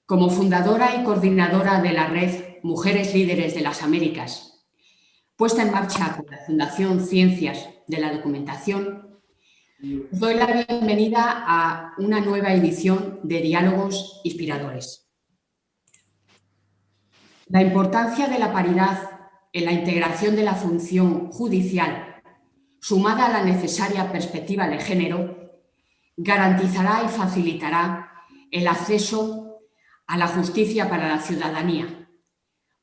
Como fundadora y coordinadora de la red Mujeres Líderes de las Américas, puesta en marcha por la Fundación Ciencias de la Documentación, os doy la bienvenida a una nueva edición de Diálogos Inspiradores. La importancia de la paridad en la integración de la función judicial, sumada a la necesaria perspectiva de género, garantizará y facilitará el acceso a la justicia para la ciudadanía,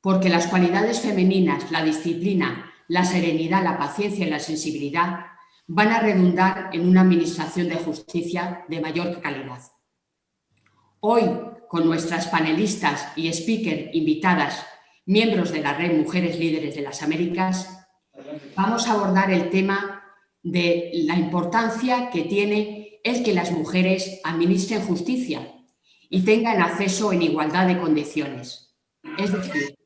porque las cualidades femeninas, la disciplina, la serenidad, la paciencia y la sensibilidad van a redundar en una administración de justicia de mayor calidad. Hoy, con nuestras panelistas y speaker invitadas, miembros de la Red Mujeres Líderes de las Américas, vamos a abordar el tema de la importancia que tiene el que las mujeres administren justicia y tengan acceso en igualdad de condiciones. Es decir,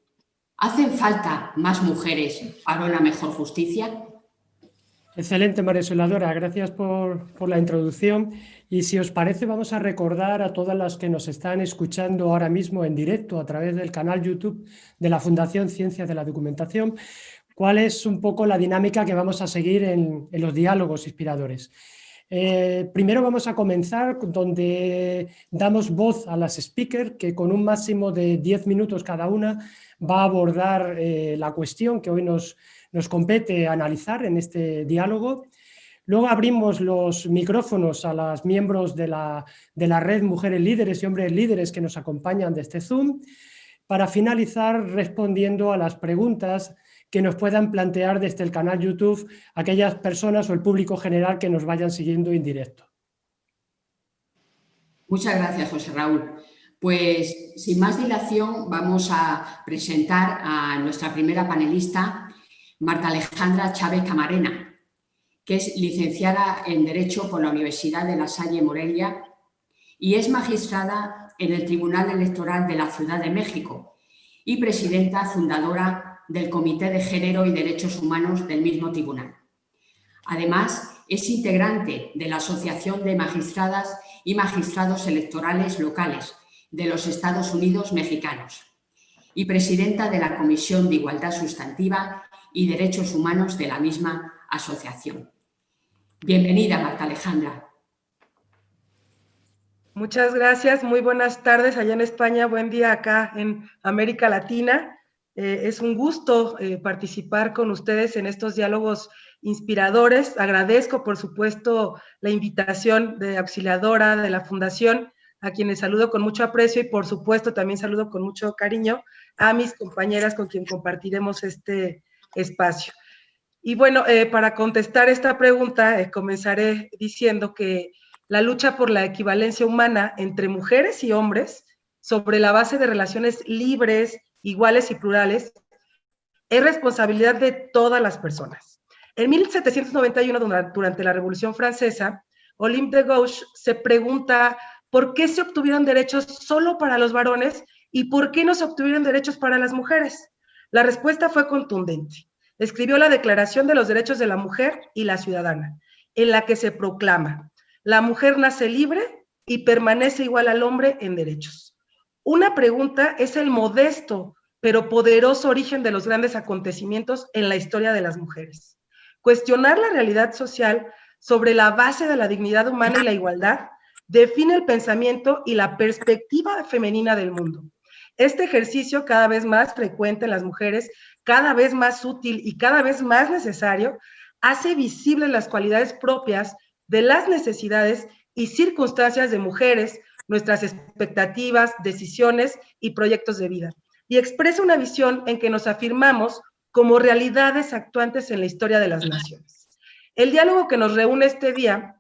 ¿hacen falta más mujeres para una mejor justicia? Excelente, María Soladora, gracias por la introducción. Y si os parece, vamos a recordar a todas las que nos están escuchando ahora mismo en directo a través del canal YouTube de la Fundación Ciencias de la Documentación, cuál es un poco la dinámica que vamos a seguir en los diálogos inspiradores. Primero vamos a comenzar donde damos voz a las speakers, que con un máximo de 10 minutos cada una va a abordar la cuestión que hoy nos compete analizar en este diálogo. Luego abrimos los micrófonos a los miembros de la red Mujeres Líderes y Hombres Líderes que nos acompañan desde Zoom, para finalizar respondiendo a las preguntas que nos puedan plantear desde el canal YouTube aquellas personas o el público general que nos vayan siguiendo en directo. Muchas gracias, José Raúl. Pues sin más dilación vamos a presentar a nuestra primera panelista, Marta Alejandra Chávez Camarena, que es licenciada en Derecho por la Universidad de La Salle Morelia y es magistrada en el Tribunal Electoral de la Ciudad de México y presidenta fundadora del Comité de Género y Derechos Humanos del mismo tribunal. Además, es integrante de la Asociación de Magistradas y Magistrados Electorales Locales de los Estados Unidos Mexicanos y presidenta de la Comisión de Igualdad Sustantiva y Derechos Humanos de la misma asociación. Bienvenida, Marta Alejandra. Muchas gracias, muy buenas tardes allá en España, buen día acá en América Latina. Es un gusto participar con ustedes en estos diálogos inspiradores. Agradezco, por supuesto, la invitación de Auxiliadora de la Fundación, a quienes saludo con mucho aprecio y, por supuesto, también saludo con mucho cariño a mis compañeras con quien compartiremos este espacio. Y bueno, para contestar esta pregunta, comenzaré diciendo que la lucha por la equivalencia humana entre mujeres y hombres, sobre la base de relaciones libres, iguales y plurales, es responsabilidad de todas las personas. En 1791, durante la Revolución Francesa, Olympe de Gouges se pregunta por qué se obtuvieron derechos solo para los varones y por qué no se obtuvieron derechos para las mujeres. La respuesta fue contundente. Escribió la Declaración de los Derechos de la Mujer y la Ciudadana, en la que se proclama: la mujer nace libre y permanece igual al hombre en derechos. Una pregunta es el modesto pero poderoso origen de los grandes acontecimientos en la historia de las mujeres. Cuestionar la realidad social sobre la base de la dignidad humana y la igualdad define el pensamiento y la perspectiva femenina del mundo. Este ejercicio, cada vez más frecuente en las mujeres, cada vez más útil y cada vez más necesario, hace visibles las cualidades propias de las necesidades y circunstancias de mujeres, nuestras expectativas, decisiones y proyectos de vida, y expresa una visión en que nos afirmamos como realidades actuantes en la historia de las naciones. El diálogo que nos reúne este día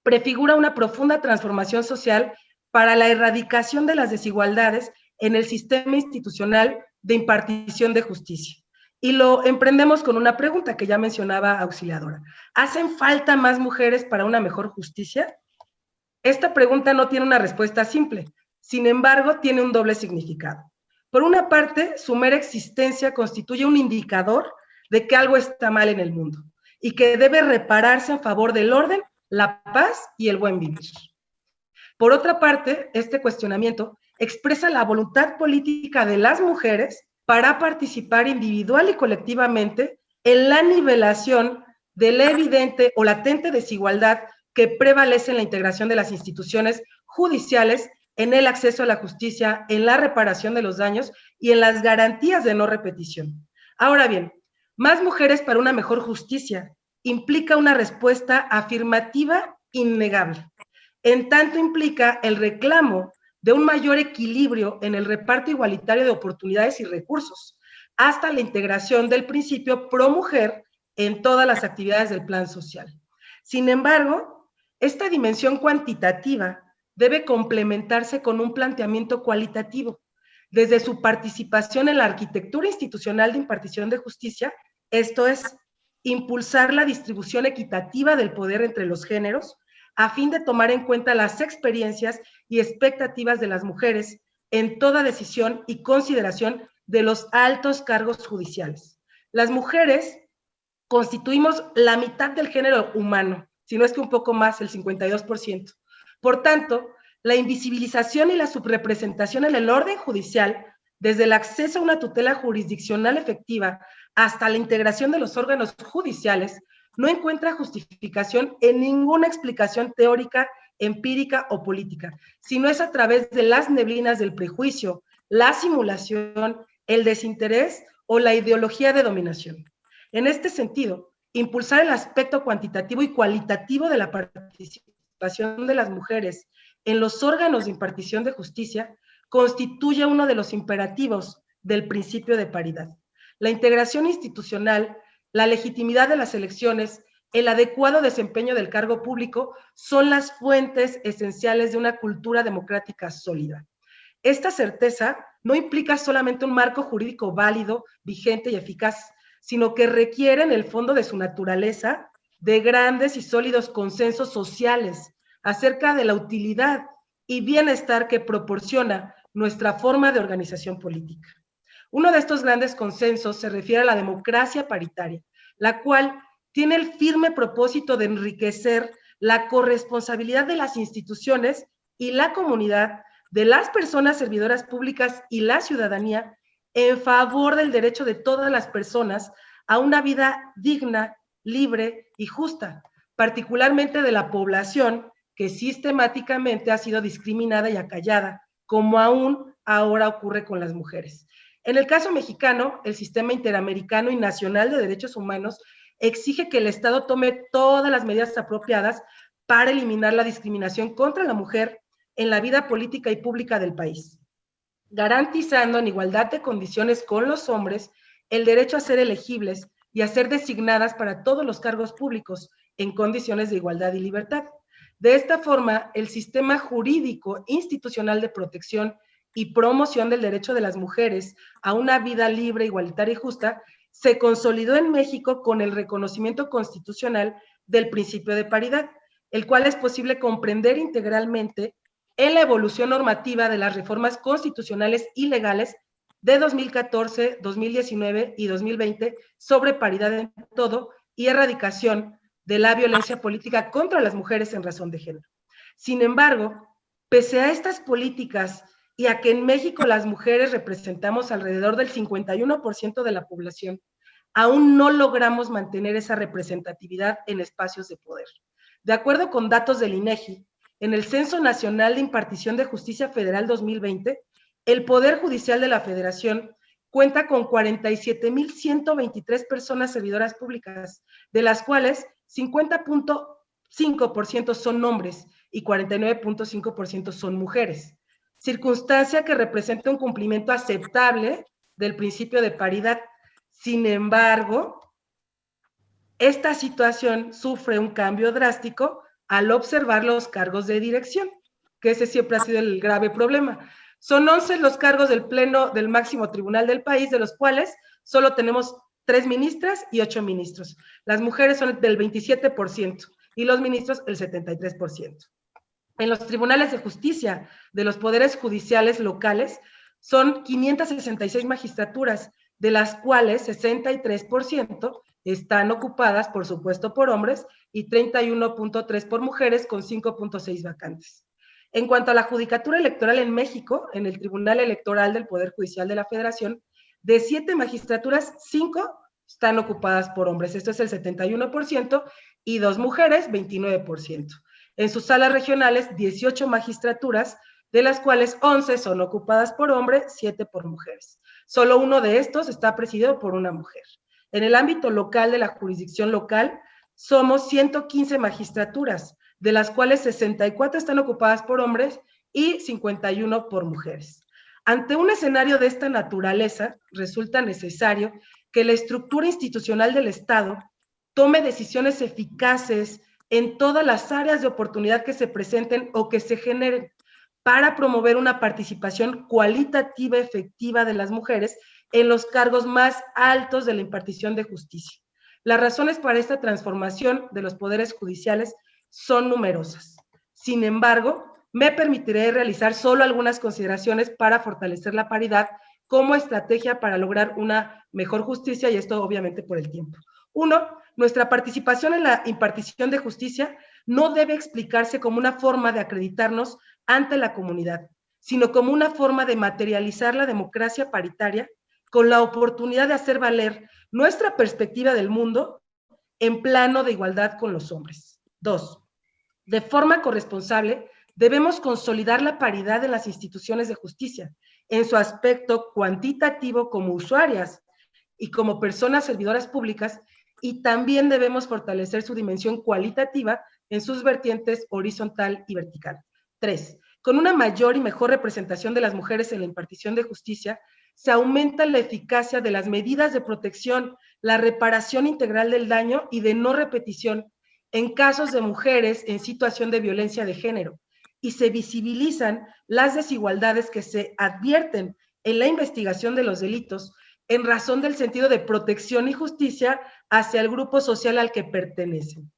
prefigura una profunda transformación social para la erradicación de las desigualdades en el sistema institucional de impartición de justicia. Y lo emprendemos con una pregunta que ya mencionaba Auxiliadora. ¿Hacen falta más mujeres para una mejor justicia? Esta pregunta no tiene una respuesta simple, sin embargo, tiene un doble significado. Por una parte, su mera existencia constituye un indicador de que algo está mal en el mundo y que debe repararse en favor del orden, la paz y el buen vivir. Por otra parte, este cuestionamiento expresa la voluntad política de las mujeres para participar individual y colectivamente en la nivelación de la evidente o latente desigualdad que prevalece en la integración de las instituciones judiciales, en el acceso a la justicia, en la reparación de los daños y en las garantías de no repetición. Ahora bien, más mujeres para una mejor justicia implica una respuesta afirmativa innegable. En tanto implica el reclamo de un mayor equilibrio en el reparto igualitario de oportunidades y recursos, hasta la integración del principio pro mujer en todas las actividades del plan social. Sin embargo, esta dimensión cuantitativa debe complementarse con un planteamiento cualitativo, desde su participación en la arquitectura institucional de impartición de justicia, esto es, impulsar la distribución equitativa del poder entre los géneros, a fin de tomar en cuenta las experiencias y expectativas de las mujeres en toda decisión y consideración de los altos cargos judiciales. Las mujeres constituimos la mitad del género humano, si no es que un poco más, el 52%. Por tanto, la invisibilización y la subrepresentación en el orden judicial, desde el acceso a una tutela jurisdiccional efectiva hasta la integración de los órganos judiciales, no encuentra justificación en ninguna explicación teórica, empírica o política, sino es a través de las neblinas del prejuicio, la simulación, el desinterés o la ideología de dominación. En este sentido, impulsar el aspecto cuantitativo y cualitativo de la participación de las mujeres en los órganos de impartición de justicia constituye uno de los imperativos del principio de paridad. La integración institucional, la legitimidad de las elecciones, el adecuado desempeño del cargo público son las fuentes esenciales de una cultura democrática sólida. Esta certeza no implica solamente un marco jurídico válido, vigente y eficaz, sino que requiere en el fondo de su naturaleza de grandes y sólidos consensos sociales acerca de la utilidad y bienestar que proporciona nuestra forma de organización política. Uno de estos grandes consensos se refiere a la democracia paritaria, la cual tiene el firme propósito de enriquecer la corresponsabilidad de las instituciones y la comunidad, de las personas servidoras públicas y la ciudadanía, en favor del derecho de todas las personas a una vida digna, libre y justa, particularmente de la población que sistemáticamente ha sido discriminada y acallada, como aún ahora ocurre con las mujeres. En el caso mexicano, el Sistema Interamericano y Nacional de Derechos Humanos exige que el Estado tome todas las medidas apropiadas para eliminar la discriminación contra la mujer en la vida política y pública del país, garantizando en igualdad de condiciones con los hombres el derecho a ser elegibles y a ser designadas para todos los cargos públicos en condiciones de igualdad y libertad. De esta forma, el sistema jurídico institucional de protección y promoción del derecho de las mujeres a una vida libre, igualitaria y justa se consolidó en México con el reconocimiento constitucional del principio de paridad, el cual es posible comprender integralmente en la evolución normativa de las reformas constitucionales y legales de 2014, 2019 y 2020 sobre paridad en todo y erradicación de la violencia política contra las mujeres en razón de género. Sin embargo, pese a estas políticas y a que en México las mujeres representamos alrededor del 51% de la población, aún no logramos mantener esa representatividad en espacios de poder. De acuerdo con datos del INEGI, en el Censo Nacional de Impartición de Justicia Federal 2020, el Poder Judicial de la Federación cuenta con 47,123 personas servidoras públicas, de las cuales 50,5% son hombres y 49,5% son mujeres, circunstancia que representa un cumplimiento aceptable del principio de paridad. Sin embargo, esta situación sufre un cambio drástico al observar los cargos de dirección, que ese siempre ha sido el grave problema. Son 11 los cargos del Pleno del máximo tribunal del país, de los cuales solo tenemos 3 ministras y 8 ministros. Las mujeres son del 27% y los ministros el 73%. En los tribunales de justicia de los poderes judiciales locales son 566 magistraturas, de las cuales 63% están ocupadas, por supuesto, por hombres y 31,3% por mujeres, con 5,6 vacantes. En cuanto a la judicatura electoral en México, en el Tribunal Electoral del Poder Judicial de la Federación, de 7 magistraturas, 5 están ocupadas por hombres, esto es el 71%, y 2 mujeres, 29%. En sus salas regionales, 18 magistraturas, de las cuales 11 son ocupadas por hombres, 7 por mujeres. Solo uno de estos está presidido por una mujer. En el ámbito local de la jurisdicción local, somos 115 magistraturas, de las cuales 64 están ocupadas por hombres y 51 por mujeres. Ante un escenario de esta naturaleza, resulta necesario que la estructura institucional del Estado tome decisiones eficaces en todas las áreas de oportunidad que se presenten o que se generen para promover una participación cualitativa efectiva de las mujeres en los cargos más altos de la impartición de justicia. Las razones para esta transformación de los poderes judiciales son numerosas. Sin embargo, me permitiré realizar solo algunas consideraciones para fortalecer la paridad como estrategia para lograr una mejor justicia, y esto obviamente por el tiempo. 1. Nuestra participación en la impartición de justicia no debe explicarse como una forma de acreditarnos ante la comunidad, sino como una forma de materializar la democracia paritaria con la oportunidad de hacer valer nuestra perspectiva del mundo en plano de igualdad con los hombres. 2. De forma corresponsable, debemos consolidar la paridad en las instituciones de justicia, en su aspecto cuantitativo como usuarias y como personas servidoras públicas, y también debemos fortalecer su dimensión cualitativa en sus vertientes horizontal y vertical. 3. Con una mayor y mejor representación de las mujeres en la impartición de justicia, se aumenta la eficacia de las medidas de protección, la reparación integral del daño y de no repetición en casos de mujeres en situación de violencia de género, y se visibilizan las desigualdades que se advierten en la investigación de los delitos en razón del sentido de protección y justicia hacia el grupo social al que pertenecen.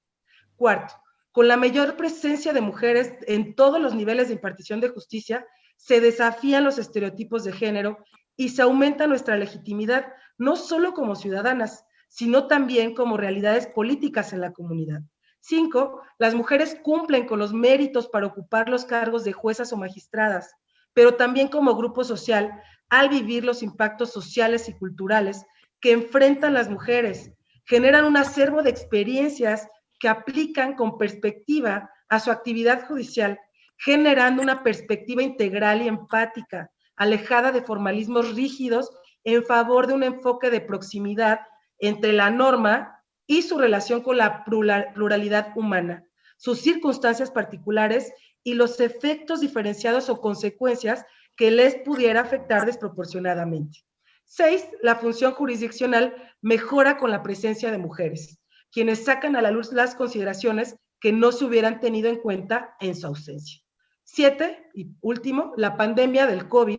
4. Con la mayor presencia de mujeres en todos los niveles de impartición de justicia, se desafían los estereotipos de género y se aumenta nuestra legitimidad, no solo como ciudadanas, sino también como realidades políticas en la comunidad. 5. Las mujeres cumplen con los méritos para ocupar los cargos de juezas o magistradas, pero también como grupo social, al vivir los impactos sociales y culturales que enfrentan las mujeres, generan un acervo de experiencias que aplican con perspectiva a su actividad judicial, generando una perspectiva integral y empática, alejada de formalismos rígidos en favor de un enfoque de proximidad entre la norma y su relación con la pluralidad humana, sus circunstancias particulares y los efectos diferenciados o consecuencias que les pudiera afectar desproporcionadamente. 6. La función jurisdiccional mejora con la presencia de mujeres, quienes sacan a la luz las consideraciones que no se hubieran tenido en cuenta en su ausencia. 7. Y último, la pandemia del COVID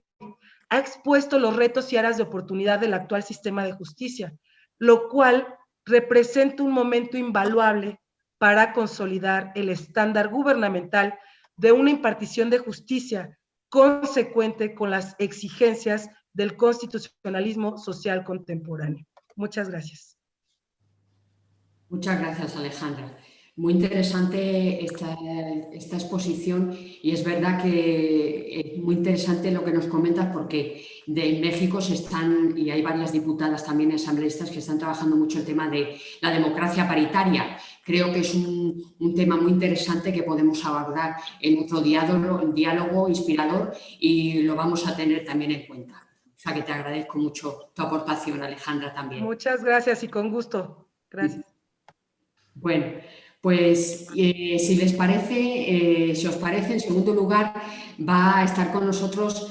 ha expuesto los retos y áreas de oportunidad del actual sistema de justicia, lo cual representa un momento invaluable para consolidar el estándar gubernamental de una impartición de justicia consecuente con las exigencias del constitucionalismo social contemporáneo. Muchas gracias. Muchas gracias, Alejandra. Muy interesante esta exposición, y es verdad que es muy interesante lo que nos comentas, porque en México y hay varias diputadas también asambleístas que están trabajando mucho el tema de la democracia paritaria. Creo que es un tema muy interesante que podemos abordar en nuestro diálogo inspirador, y lo vamos a tener también en cuenta. O sea que te agradezco mucho tu aportación, Alejandra, también. Muchas gracias y con gusto. Gracias. Bueno, pues si les parece, si os parece, en segundo lugar va a estar con nosotros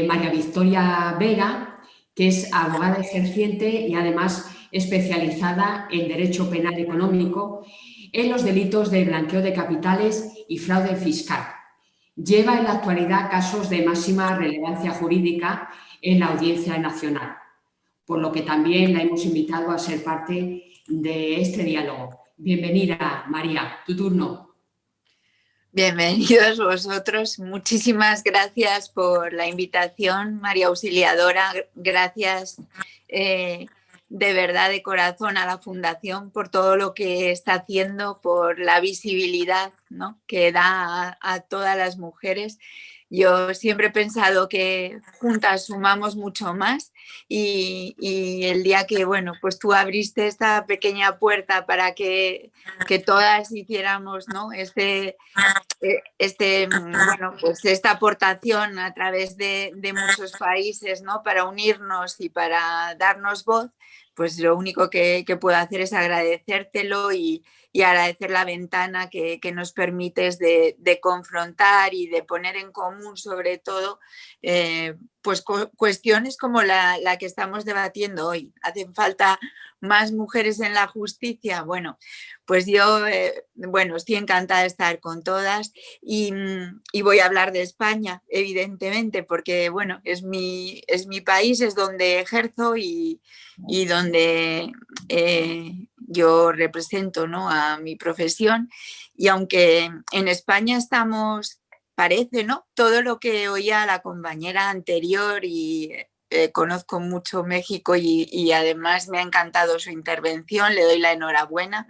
María Victoria Vera, que es abogada ejerciente y además especializada en Derecho Penal Económico en los delitos de blanqueo de capitales y fraude fiscal. Lleva en la actualidad casos de máxima relevancia jurídica en la Audiencia Nacional, por lo que también la hemos invitado a ser parte de este diálogo. Bienvenida, María, tu turno. Bienvenidos vosotros. Muchísimas gracias por la invitación, María Auxiliadora. Gracias de verdad de corazón a la Fundación por todo lo que está haciendo, por la visibilidad, ¿no?, que da a todas las mujeres. Yo siempre he pensado que juntas sumamos mucho más y el día que, bueno, pues tú abriste esta pequeña puerta para que todas hiciéramos, ¿no?, bueno, pues esta aportación a través de muchos países, ¿no?, para unirnos y para darnos voz, pues lo único que puedo hacer es agradecértelo y agradecer la ventana que nos permites de confrontar y de poner en común, sobre todo, pues cuestiones como la que estamos debatiendo hoy. ¿Hacen falta más mujeres en la justicia? Bueno, pues yo bueno, estoy encantada de estar con todas y voy a hablar de España, evidentemente, porque bueno, es mi país, es donde ejerzo y donde yo represento, ¿no?, a mi profesión. Y aunque en España estamos, parece, ¿no?, todo lo que oía la compañera anterior y conozco mucho México y además me ha encantado su intervención, le doy la enhorabuena.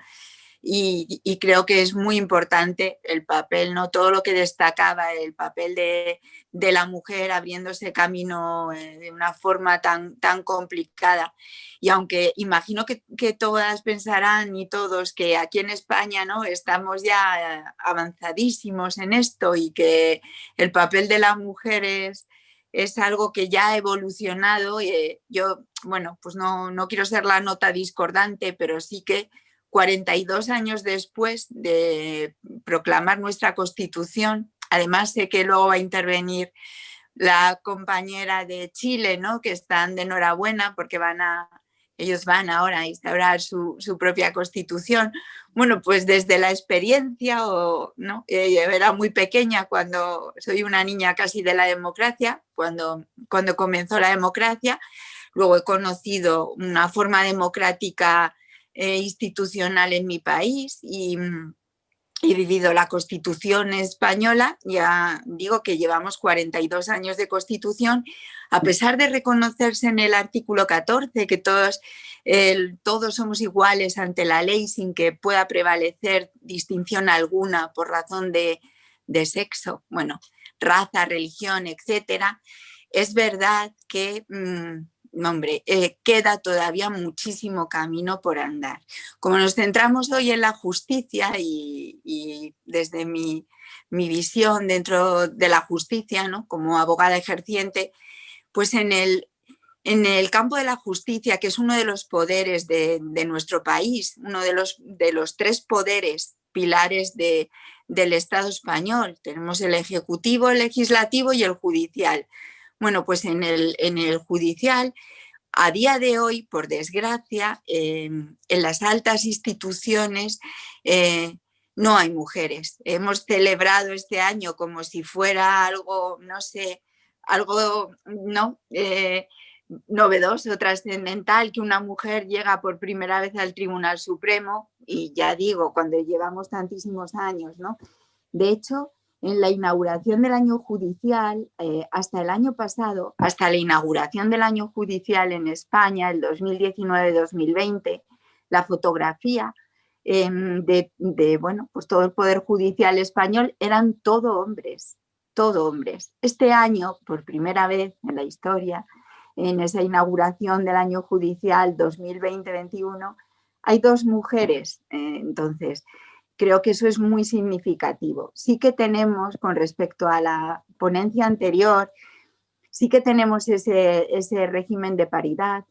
Y creo que es muy importante el papel, ¿no?, todo lo que destacaba, el papel de la mujer abriéndose camino de una forma tan complicada. Y aunque imagino que todas pensarán y todos que aquí en España, ¿no?, estamos ya avanzadísimos en esto y que el papel de la mujer es algo que ya ha evolucionado, yo, bueno, pues no quiero ser la nota discordante, pero sí que 42 años después de proclamar nuestra Constitución, además sé que luego va a intervenir la compañera de Chile, ¿no?, que están de enhorabuena porque ellos van ahora a instaurar su propia Constitución. Bueno, pues desde la experiencia, ¿no?, era muy pequeña cuando soy una niña casi de la democracia, cuando comenzó la democracia. Luego he conocido una forma democrática institucional en mi país y he vivido la Constitución española. Ya digo que llevamos 42 años de Constitución, a pesar de reconocerse en el artículo 14 que todos somos iguales ante la ley sin que pueda prevalecer distinción alguna por razón de sexo, bueno, raza, religión, etcétera. Es verdad que queda todavía muchísimo camino por andar. Como nos centramos hoy en la justicia y desde mi visión dentro de la justicia, ¿no?, como abogada ejerciente, pues en el campo de la justicia, que es uno de los poderes de nuestro país, uno de los 3 poderes pilares del Estado español, tenemos el ejecutivo, el legislativo y el judicial. Bueno, pues en el judicial, a día de hoy, por desgracia, en las altas instituciones no hay mujeres. Hemos celebrado este año como si fuera algo, no sé, algo novedoso, trascendental, que una mujer llega por primera vez al Tribunal Supremo, y ya digo, cuando llevamos tantísimos años, ¿no? De hecho, en la inauguración del año judicial, hasta el año pasado, hasta la inauguración del año judicial en España, el 2019-2020, la fotografía bueno, pues todo el Poder Judicial español eran todo hombres, todo hombres. Este año, por primera vez en la historia, en esa inauguración del año judicial 2020-21, hay 2 mujeres. Entonces, creo que eso es muy significativo. Sí que tenemos, con respecto a la ponencia anterior, sí que tenemos ese régimen de paridad,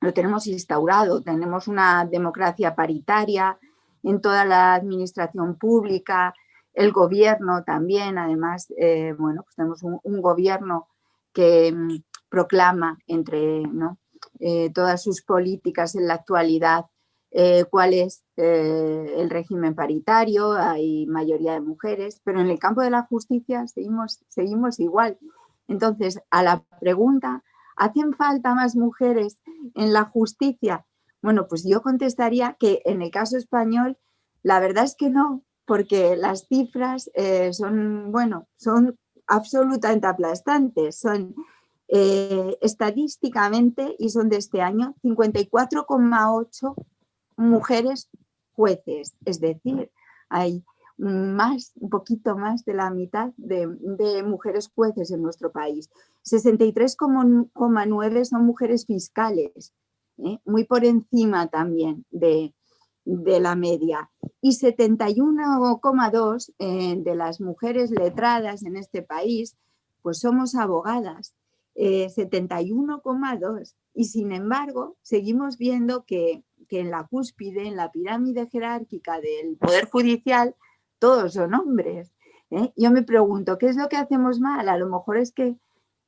lo tenemos instaurado, tenemos una democracia paritaria en toda la administración pública, el gobierno también, además, bueno, pues tenemos un gobierno que proclama entre, ¿no?, todas sus políticas en la actualidad cuál es el régimen paritario, hay mayoría de mujeres, pero en el campo de la justicia seguimos igual. Entonces, a la pregunta, ¿hacen falta más mujeres en la justicia? Bueno, pues yo contestaría que en el caso español, la verdad es que no, porque las cifras son absolutamente aplastantes. Son estadísticamente, y son de este año, 54,8 mujeres jueces, es decir, hay un poquito más de la mitad de mujeres jueces en nuestro país. 63,9 son mujeres fiscales, muy por encima también de la media. Y 71,2 de las mujeres letradas en este país, pues somos abogadas. 71,2. Y sin embargo, seguimos viendo que en la cúspide, en la pirámide jerárquica del Poder Judicial, todos son hombres. Yo me pregunto, ¿qué es lo que hacemos mal? A lo mejor es que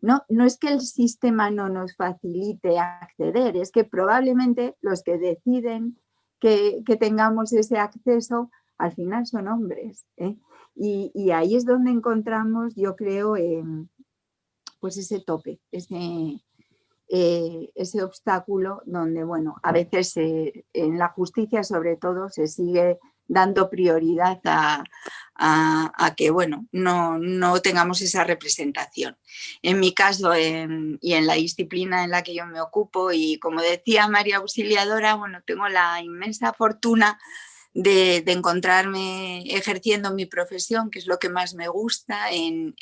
no es que el sistema no nos facilite acceder, es que probablemente los que deciden que tengamos ese acceso al final son hombres. Y ahí es donde encontramos, yo creo, pues ese tope, ese obstáculo donde, bueno, a veces en la justicia sobre todo se sigue dando prioridad a que, bueno, no tengamos esa representación. En mi caso y en la disciplina en la que yo me ocupo, y como decía María Auxiliadora, bueno, tengo la inmensa fortuna de encontrarme ejerciendo mi profesión, que es lo que más me gusta, en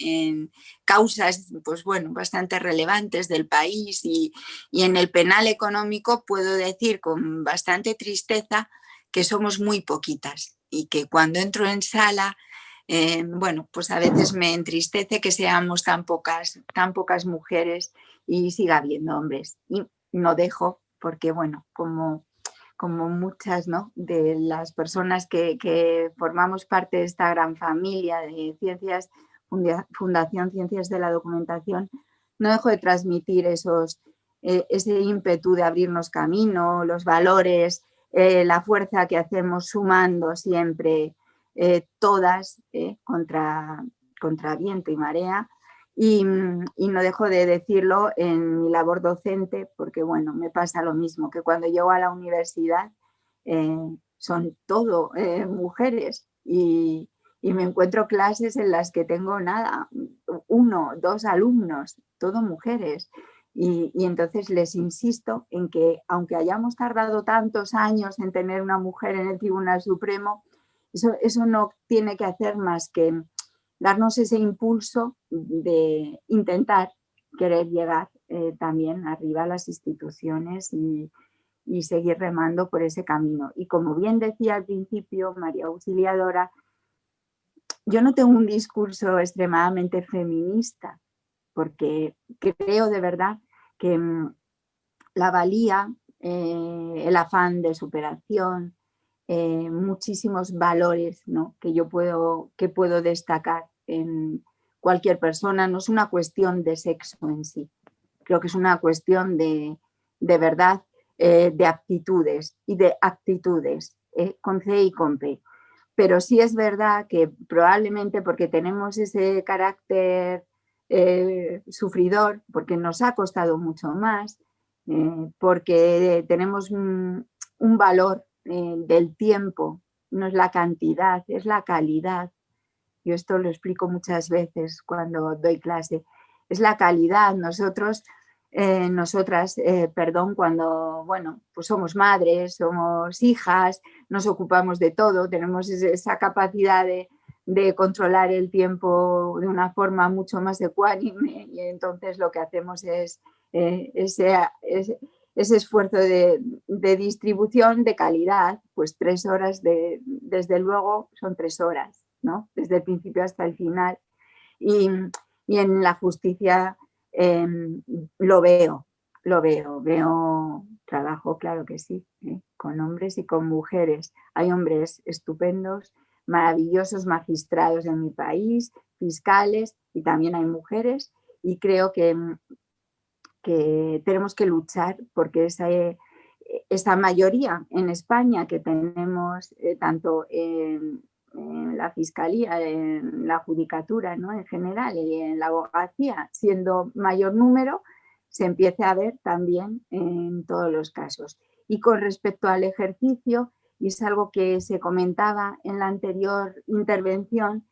causas, pues bueno, bastante relevantes del país, y en el penal económico puedo decir con bastante tristeza que somos muy poquitas, y que cuando entro en sala, bueno, pues a veces me entristece que seamos tan pocas mujeres y siga habiendo hombres. Y no dejo, porque bueno, como muchas, ¿no?, de las personas que formamos parte de esta gran familia de ciencias, Fundación Ciencias de la Documentación, no dejo de transmitir ese ímpetu de abrirnos camino, los valores, la fuerza que hacemos sumando siempre todas contra viento y marea. Y no dejo de decirlo en mi labor docente, porque bueno, me pasa lo mismo, que cuando llego a la universidad son todo mujeres, y me encuentro clases en las que tengo nada, 1, 2 alumnos, todo mujeres. Y entonces les insisto en que, aunque hayamos tardado tantos años en tener una mujer en el Tribunal Supremo, eso no tiene que hacer más que darnos ese impulso de intentar querer llegar también arriba a las instituciones y seguir remando por ese camino. Y como bien decía al principio María Auxiliadora, yo no tengo un discurso extremadamente feminista, porque creo de verdad que la valía, el afán de superación, muchísimos valores, ¿no?, que puedo destacar en cualquier persona. No es una cuestión de sexo en sí, creo que es una cuestión de verdad, de aptitudes y de actitudes, con C y con P. Pero sí es verdad que probablemente porque tenemos ese carácter sufridor, porque nos ha costado mucho más, porque tenemos un valor del tiempo, no es la cantidad, es la calidad. Yo esto lo explico muchas veces cuando doy clase. Es la calidad. Nosotras, cuando, bueno, pues somos madres, somos hijas, nos ocupamos de todo, tenemos esa capacidad de controlar el tiempo de una forma mucho más ecuánime, y entonces lo que hacemos es ese esfuerzo de distribución de calidad, pues 3 horas, desde luego son 3 horas, ¿no?, desde el principio hasta el final. Y en la justicia lo veo, trabajo, claro que sí, con hombres y con mujeres. Hay hombres estupendos, maravillosos magistrados en mi país, fiscales, y también hay mujeres, y creo que tenemos que luchar porque esa mayoría en España que tenemos, tanto en la fiscalía, en la judicatura, ¿no?, en general, y en la abogacía, siendo mayor número, se empiece a ver también en todos los casos. Y con respecto al ejercicio, y es algo que se comentaba en la anterior intervención,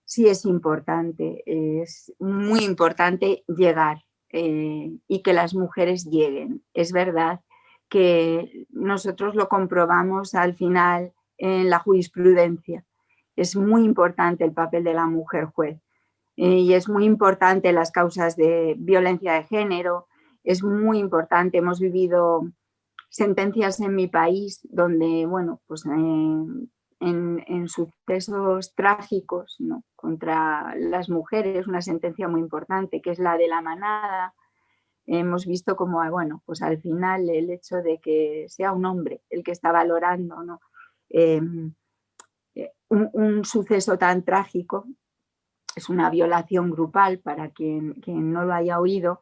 sí es importante, es muy importante llegar. y que las mujeres lleguen. Es verdad que nosotros lo comprobamos al final en la jurisprudencia. Es muy importante el papel de la mujer juez y es muy importante las causas de violencia de género, es muy importante. Hemos vivido sentencias en mi país donde, bueno, pues en sucesos trágicos, ¿no?, contra las mujeres, una sentencia muy importante que es la de La Manada. Hemos visto como, bueno, pues al final el hecho de que sea un hombre el que está valorando, ¿no?, un suceso tan trágico, es una violación grupal para quien no lo haya oído,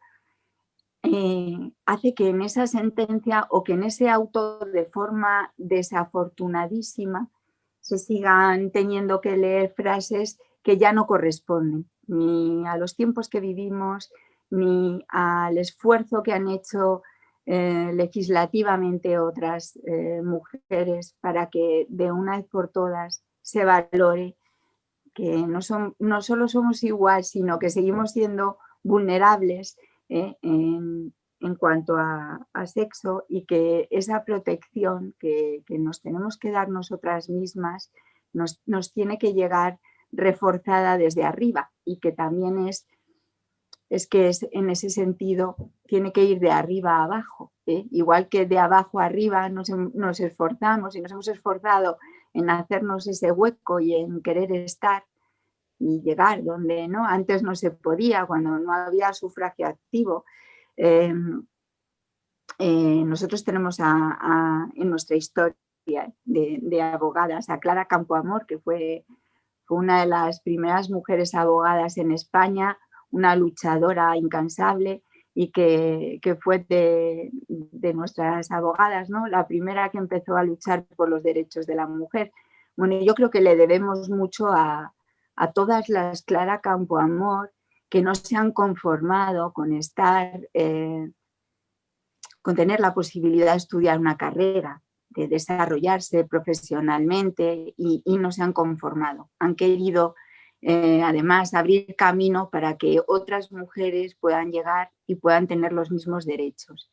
hace que en esa sentencia o que en ese auto, de forma desafortunadísima, se sigan teniendo que leer frases que ya no corresponden ni a los tiempos que vivimos, ni al esfuerzo que han hecho legislativamente otras mujeres para que de una vez por todas se valore que no solo somos igual, sino que seguimos siendo vulnerables en cuanto a sexo, y que esa protección que nos tenemos que dar nosotras mismas nos tiene que llegar reforzada desde arriba, y que también es en ese sentido tiene que ir de arriba a abajo, igual que de abajo a arriba nos esforzamos y nos hemos esforzado en hacernos ese hueco y en querer estar y llegar donde antes no se podía, cuando no había sufragio activo. Nosotros tenemos en nuestra historia de abogadas a Clara Campoamor, que fue una de las primeras mujeres abogadas en España, una luchadora incansable, y que fue de nuestras abogadas, ¿no?, la primera que empezó a luchar por los derechos de la mujer. Bueno, yo creo que le debemos mucho a todas las Clara Campoamor que no se han conformado con estar, con tener la posibilidad de estudiar una carrera, de desarrollarse profesionalmente, y no se han conformado. Han querido además abrir camino para que otras mujeres puedan llegar y puedan tener los mismos derechos.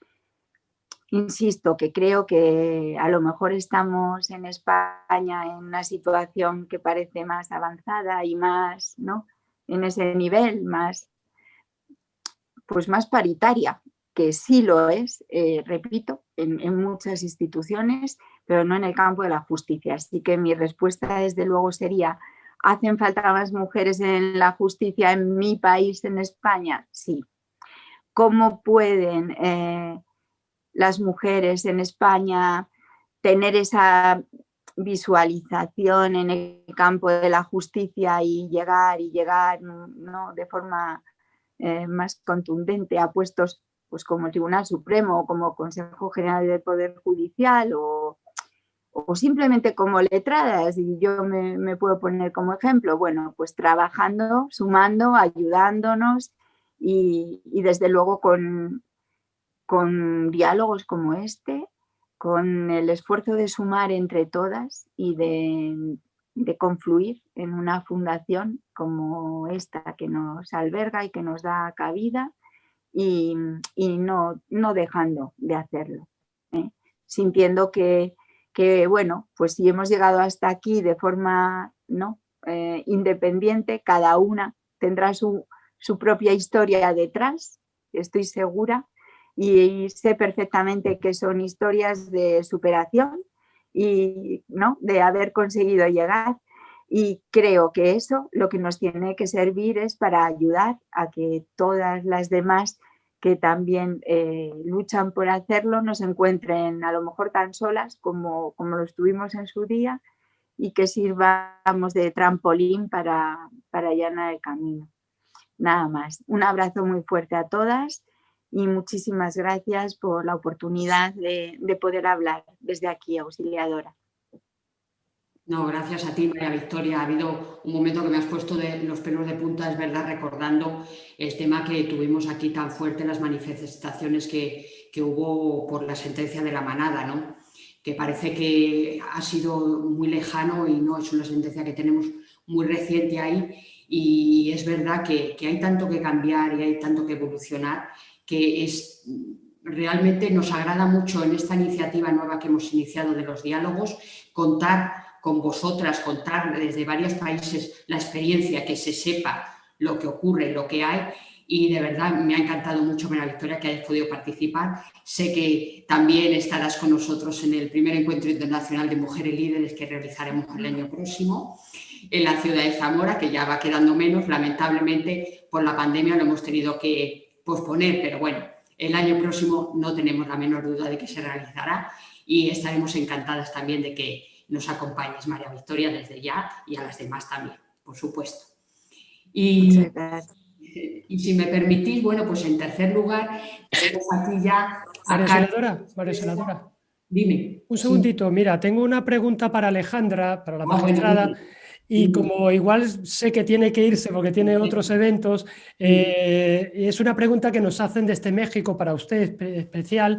Insisto que creo que a lo mejor estamos en España en una situación que parece más avanzada y más, ¿no?, en ese nivel más paritaria, que sí lo es, repito, en muchas instituciones, pero no en el campo de la justicia. Así que mi respuesta, desde luego, sería: ¿hacen falta más mujeres en la justicia en mi país, en España? Sí. ¿Cómo pueden las mujeres en España tener esa visualización en el campo de la justicia y llegar, ¿no?, de forma más contundente a puestos pues como el Tribunal Supremo o como Consejo General del Poder Judicial o simplemente como letradas? Y yo me puedo poner como ejemplo. Bueno, pues trabajando, sumando, ayudándonos y desde luego con diálogos como este, con el esfuerzo de sumar entre todas y de confluir en una fundación como esta, que nos alberga y que nos da cabida, y no dejando de hacerlo, sintiendo que, bueno, pues si hemos llegado hasta aquí de forma independiente, cada una tendrá su propia historia detrás, estoy segura, y sé perfectamente que son historias de superación y de haber conseguido llegar, y creo que eso lo que nos tiene que servir es para ayudar a que todas las demás que también luchan por hacerlo no se encuentren a lo mejor tan solas como lo estuvimos en su día, y que sirvamos de trampolín para allanar el camino. Nada más. Un abrazo muy fuerte a todas y muchísimas gracias por la oportunidad de poder hablar desde aquí, Auxiliadora. No, gracias a ti, María Victoria. Ha habido un momento que me has puesto de los pelos de punta, es verdad, recordando el tema que tuvimos aquí tan fuerte, las manifestaciones que hubo por la sentencia de La Manada, ¿no?, que parece que ha sido muy lejano y no es una sentencia que tenemos muy reciente ahí, y es verdad que hay tanto que cambiar y hay tanto que evolucionar, que realmente nos agrada mucho en esta iniciativa nueva que hemos iniciado de los diálogos, contar con vosotras, contar desde varios países la experiencia, que se sepa lo que ocurre, lo que hay, y de verdad me ha encantado mucho, María Victoria, que hayas podido participar. Sé que también estarás con nosotros en el primer encuentro internacional de mujeres líderes que realizaremos el año próximo en la ciudad de Zamora, que ya va quedando menos, lamentablemente por la pandemia lo hemos tenido que posponer, pero bueno, el año próximo no tenemos la menor duda de que se realizará, y estaremos encantadas también de que nos acompañes, María Victoria, desde ya, y a las demás también, por supuesto. Muchas gracias. Y si me permitís, bueno, pues en tercer lugar, tenemos aquí ya María Senadora. Dime. Un segundito, mira, tengo una pregunta para Alejandra, para la magistrada, Bueno, y como igual sé que tiene que irse porque tiene otros eventos, es una pregunta que nos hacen desde México para usted especial.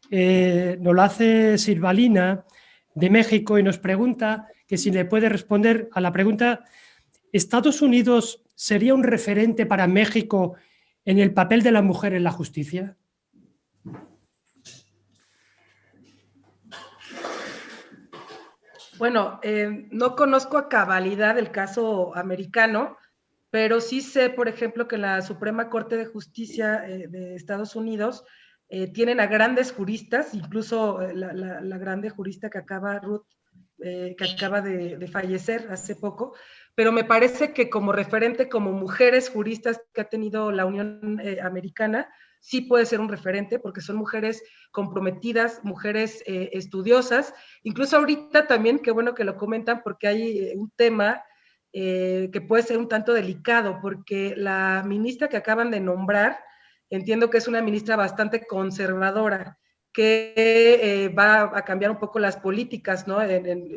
Nos lo hace Silvalina de México y nos pregunta que si le puede responder a la pregunta: ¿Estados Unidos sería un referente para México en el papel de la mujer en la justicia? Bueno, no conozco a cabalidad el caso americano, pero sí sé, por ejemplo, que la Suprema Corte de Justicia de Estados Unidos tienen a grandes juristas, incluso la grande jurista que acaba, Ruth, que acaba de fallecer hace poco, pero me parece que como referente, como mujeres juristas que ha tenido la Unión Americana, sí puede ser un referente, porque son mujeres comprometidas, mujeres estudiosas. Incluso ahorita también, qué bueno que lo comentan, porque hay un tema que puede ser un tanto delicado, porque la ministra que acaban de nombrar, entiendo que es una ministra bastante conservadora, que va a cambiar un poco las políticas, ¿no?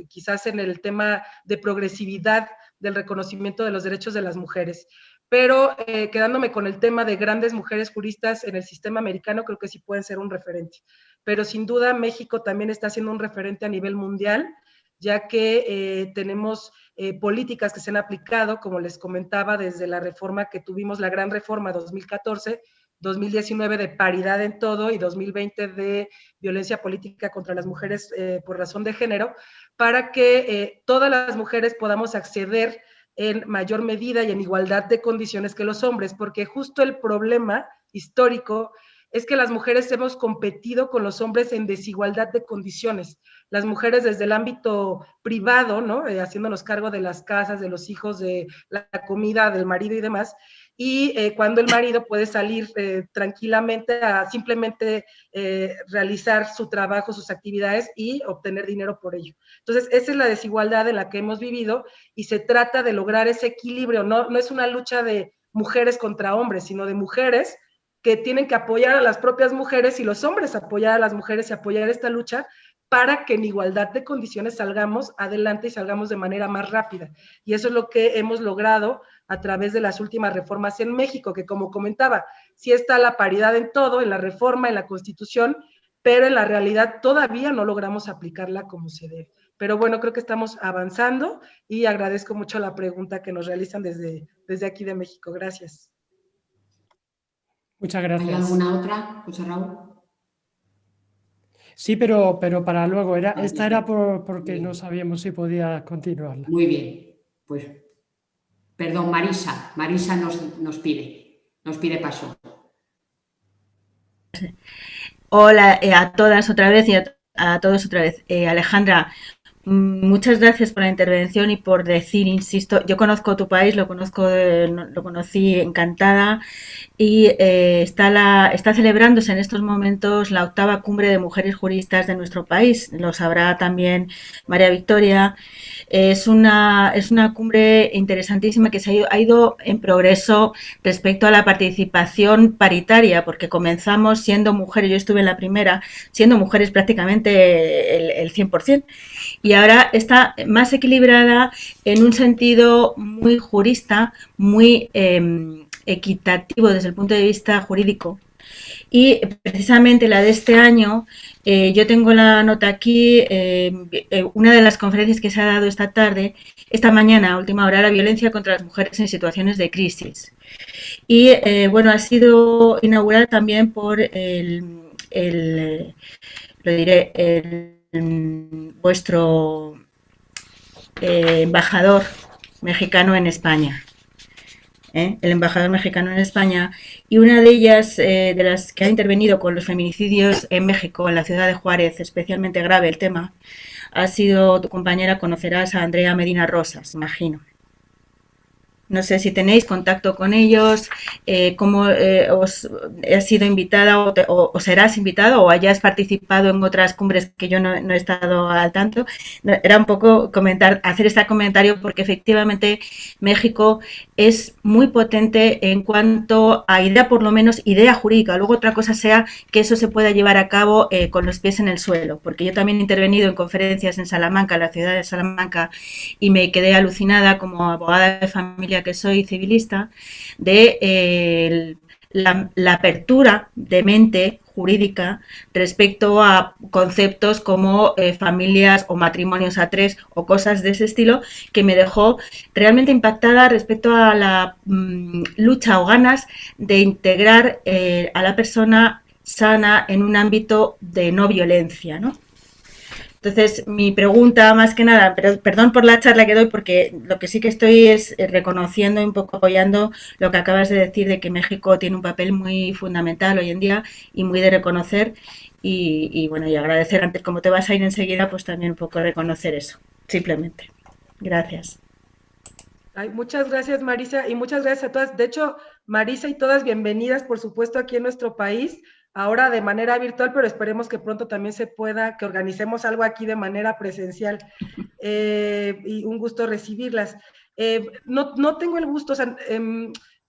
Quizás en el tema de progresividad del reconocimiento de los derechos de las mujeres. Pero quedándome con el tema de grandes mujeres juristas en el sistema americano, creo que sí pueden ser un referente. Pero sin duda México también está siendo un referente a nivel mundial, ya que tenemos políticas que se han aplicado, como les comentaba, desde la reforma que tuvimos, la gran reforma 2014, 2019 de paridad en todo y 2020 de violencia política contra las mujeres por razón de género, para que todas las mujeres podamos acceder en mayor medida y en igualdad de condiciones que los hombres, porque justo el problema histórico es que las mujeres hemos competido con los hombres en desigualdad de condiciones. Las mujeres desde el ámbito privado, ¿no? Haciéndonos cargo de las casas, de los hijos, de la comida, del marido y demás, y cuando el marido puede salir tranquilamente a simplemente realizar su trabajo, sus actividades y obtener dinero por ello. Entonces, esa es la desigualdad en la que hemos vivido y se trata de lograr ese equilibrio. No es una lucha de mujeres contra hombres, sino de mujeres que tienen que apoyar a las propias mujeres y los hombres apoyar a las mujeres y apoyar esta lucha para que en igualdad de condiciones salgamos adelante y salgamos de manera más rápida. Y eso es lo que hemos logrado a través de las últimas reformas en México, que como comentaba, sí está la paridad en todo, en la reforma, en la Constitución, pero en la realidad todavía no logramos aplicarla como se debe. Pero bueno, creo que estamos avanzando y agradezco mucho la pregunta que nos realizan desde aquí de México. Gracias. Muchas gracias. ¿Hay alguna otra, José Raúl? Sí, pero para luego. Esta era porque no sabíamos si podía continuarla. Muy bien. Pues, perdón, Marisa. Marisa nos pide paso. Hola a todas otra vez y a todos otra vez. Alejandra, muchas gracias por la intervención y por decir, insisto, yo conozco tu país, lo conocí encantada y está celebrándose en estos momentos la 8ª cumbre de mujeres juristas de nuestro país, lo sabrá también María Victoria. Es una cumbre interesantísima que ha ido en progreso respecto a la participación paritaria, porque comenzamos siendo mujeres, yo estuve en la primera, siendo mujeres prácticamente el 100%, y ahora está más equilibrada en un sentido muy jurista, muy equitativo desde el punto de vista jurídico, Y precisamente la de este año, yo tengo la nota aquí, una de las conferencias que se ha dado esta mañana, a última hora, la violencia contra las mujeres en situaciones de crisis. Y bueno, ha sido inaugurada también por vuestro embajador mexicano en España. El embajador mexicano en España, y una de ellas, de las que ha intervenido con los feminicidios en México, en la ciudad de Juárez, especialmente grave el tema, ha sido tu compañera, conocerás a Andrea Medina Rosas, imagino. No sé si tenéis contacto con ellos, cómo os has sido invitada o serás invitado o hayas participado en otras cumbres que yo no he estado al tanto. Era un poco hacer este comentario porque efectivamente México es muy potente en cuanto a idea, por lo menos idea jurídica. Luego otra cosa sea que eso se pueda llevar a cabo con los pies en el suelo, porque yo también he intervenido en conferencias en Salamanca, en la ciudad de Salamanca, y me quedé alucinada como abogada de familia que soy, civilista, de la apertura de mente jurídica respecto a conceptos como familias o matrimonios a tres o cosas de ese estilo, que me dejó realmente impactada respecto a la lucha o ganas de integrar a la persona sana en un ámbito de no violencia, ¿no? Entonces, mi pregunta, más que nada, pero perdón por la charla que doy, porque lo que sí que estoy es reconociendo y un poco apoyando lo que acabas de decir, de que México tiene un papel muy fundamental hoy en día y muy de reconocer, y bueno, y agradecer antes, como te vas a ir enseguida, pues también un poco reconocer eso, simplemente. Gracias. Ay, muchas gracias, Marisa, y muchas gracias a todas. De hecho, Marisa y todas bienvenidas, por supuesto, aquí en nuestro país, ahora de manera virtual, pero esperemos que pronto también se pueda, que organicemos algo aquí de manera presencial. Y un gusto recibirlas. No tengo el gusto, o sea,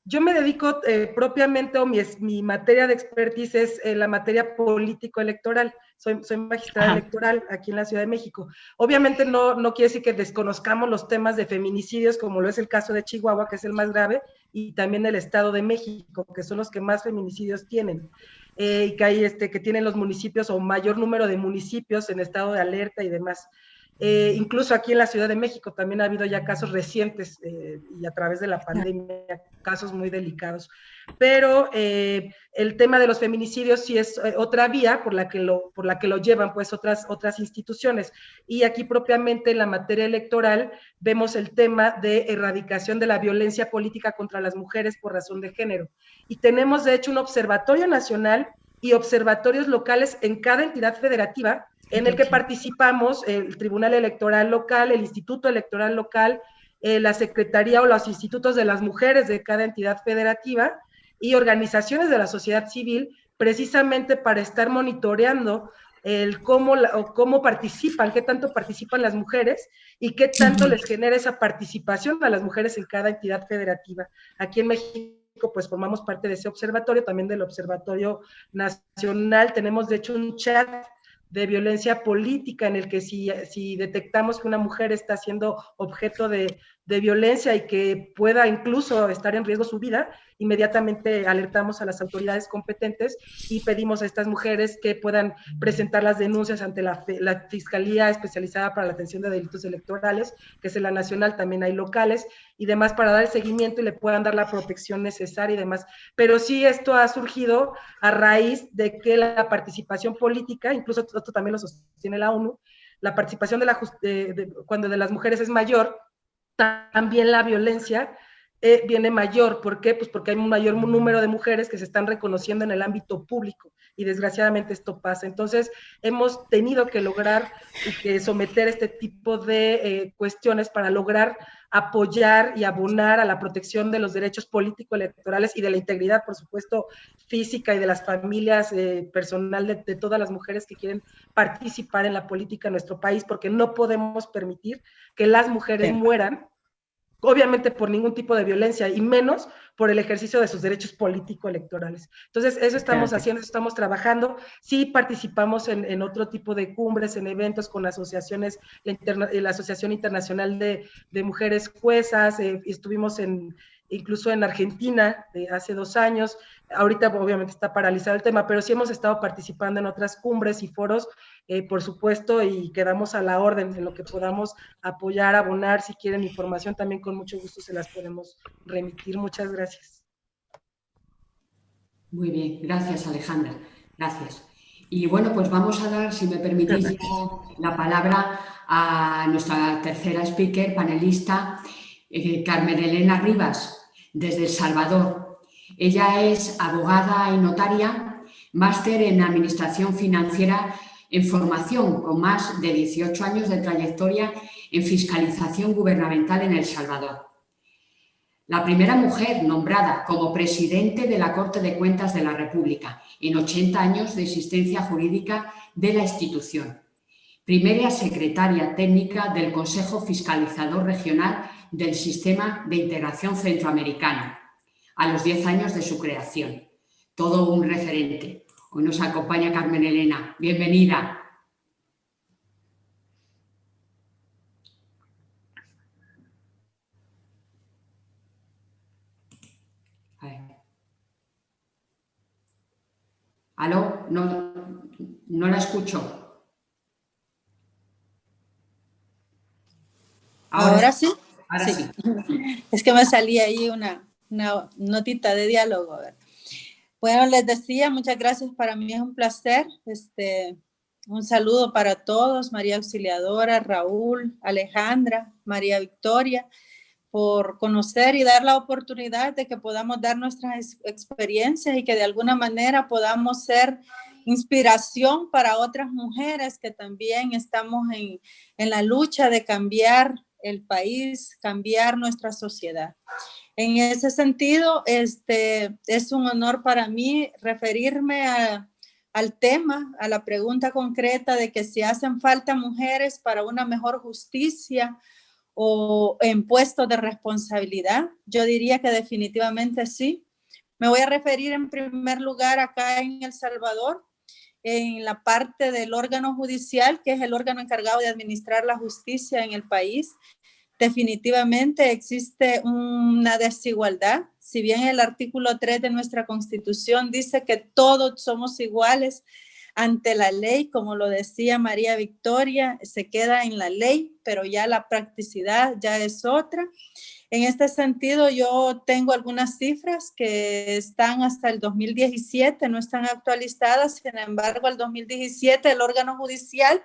yo me dedico propiamente, o mi materia de expertise es la materia político-electoral. Soy magistrada electoral aquí en la Ciudad de México. Obviamente no quiere decir que desconozcamos los temas de feminicidios, como lo es el caso de Chihuahua, que es el más grave, y también el Estado de México, que son los que más feminicidios tienen. Y que hay que tienen los municipios o mayor número de municipios en estado de alerta y demás. Incluso aquí en la Ciudad de México también ha habido ya casos recientes y a través de la pandemia, casos muy delicados. Pero el tema de los feminicidios sí es otra vía por la que lo llevan pues otras instituciones. Y aquí propiamente en la materia electoral vemos el tema de erradicación de la violencia política contra las mujeres por razón de género. Y tenemos de hecho un observatorio nacional y observatorios locales en cada entidad federativa, en el que participamos el Tribunal Electoral Local, el Instituto Electoral Local, la Secretaría o los institutos de las mujeres de cada entidad federativa y organizaciones de la sociedad civil, precisamente para estar monitoreando cómo participan, qué tanto participan las mujeres y qué tanto les genera esa participación a las mujeres en cada entidad federativa. Aquí en México pues formamos parte de ese observatorio, también del Observatorio Nacional. Tenemos de hecho un chat de violencia política en el que si detectamos que una mujer está siendo objeto de violencia y que pueda incluso estar en riesgo su vida, inmediatamente alertamos a las autoridades competentes y pedimos a estas mujeres que puedan presentar las denuncias ante la Fiscalía Especializada para la Atención de Delitos Electorales, que es la nacional, también hay locales y demás, para dar el seguimiento y le puedan dar la protección necesaria y demás. Pero sí, esto ha surgido a raíz de que la participación política, incluso esto también lo sostiene la ONU, la participación cuando de las mujeres es mayor, también la violencia viene mayor. ¿Por qué? Pues porque hay un mayor número de mujeres que se están reconociendo en el ámbito público y desgraciadamente esto pasa. Entonces hemos tenido que lograr que someter este tipo de cuestiones para lograr apoyar y abonar a la protección de los derechos político-electorales y de la integridad, por supuesto, física y de las familias, personal de todas las mujeres que quieren participar en la política en nuestro país, porque no podemos permitir que las mujeres mueran, obviamente por ningún tipo de violencia y menos por el ejercicio de sus derechos político-electorales. Entonces, eso estamos haciendo, eso estamos trabajando. Sí participamos en otro tipo de cumbres, en eventos con asociaciones, la Asociación Internacional de Mujeres Juezas, estuvimos en incluso en Argentina hace 2 años. Ahorita obviamente está paralizado el tema, pero sí hemos estado participando en otras cumbres y foros, por supuesto, y quedamos a la orden en lo que podamos apoyar, abonar. Si quieren información también con mucho gusto se las podemos remitir. Muchas gracias. Muy bien, gracias Alejandra, gracias. Y bueno, pues vamos a dar, si me permitís, ya la palabra a nuestra tercera speaker, panelista, Carmen Elena Rivas, desde El Salvador. Ella es abogada y notaria, máster en Administración Financiera en formación, con más de 18 años de trayectoria en fiscalización gubernamental en El Salvador. La primera mujer nombrada como presidente de la Corte de Cuentas de la República en 80 años de existencia jurídica de la institución. Primera secretaria técnica del Consejo Fiscalizador Regional del Sistema de Integración Centroamericano, a los 10 años de su creación. Todo un referente. Hoy nos acompaña Carmen Elena. Bienvenida. ¿Aló? No la escucho. ¿Ahora sí? Ahora sí. Es que me salía ahí una notita de diálogo. Bueno, les decía, muchas gracias. Para mí es un placer. Un saludo para todos, María Auxiliadora, Raúl, Alejandra, María Victoria, por conocer y dar la oportunidad de que podamos dar nuestras experiencias y que de alguna manera podamos ser inspiración para otras mujeres que también estamos en la lucha de cambiar el país, cambiar nuestra sociedad. En ese sentido, es un honor para mí referirme al tema, a la pregunta concreta de que si hacen falta mujeres para una mejor justicia o en puestos de responsabilidad. Yo diría que definitivamente sí. Me voy a referir en primer lugar acá en El Salvador, en la parte del órgano judicial, que es el órgano encargado de administrar la justicia en el país. Definitivamente existe una desigualdad. Si bien el artículo 3 de nuestra Constitución dice que todos somos iguales ante la ley, como lo decía María Victoria, se queda en la ley, pero ya la practicidad ya es otra. En este sentido, yo tengo algunas cifras que están hasta el 2017, no están actualizadas. Sin embargo, el 2017 el órgano judicial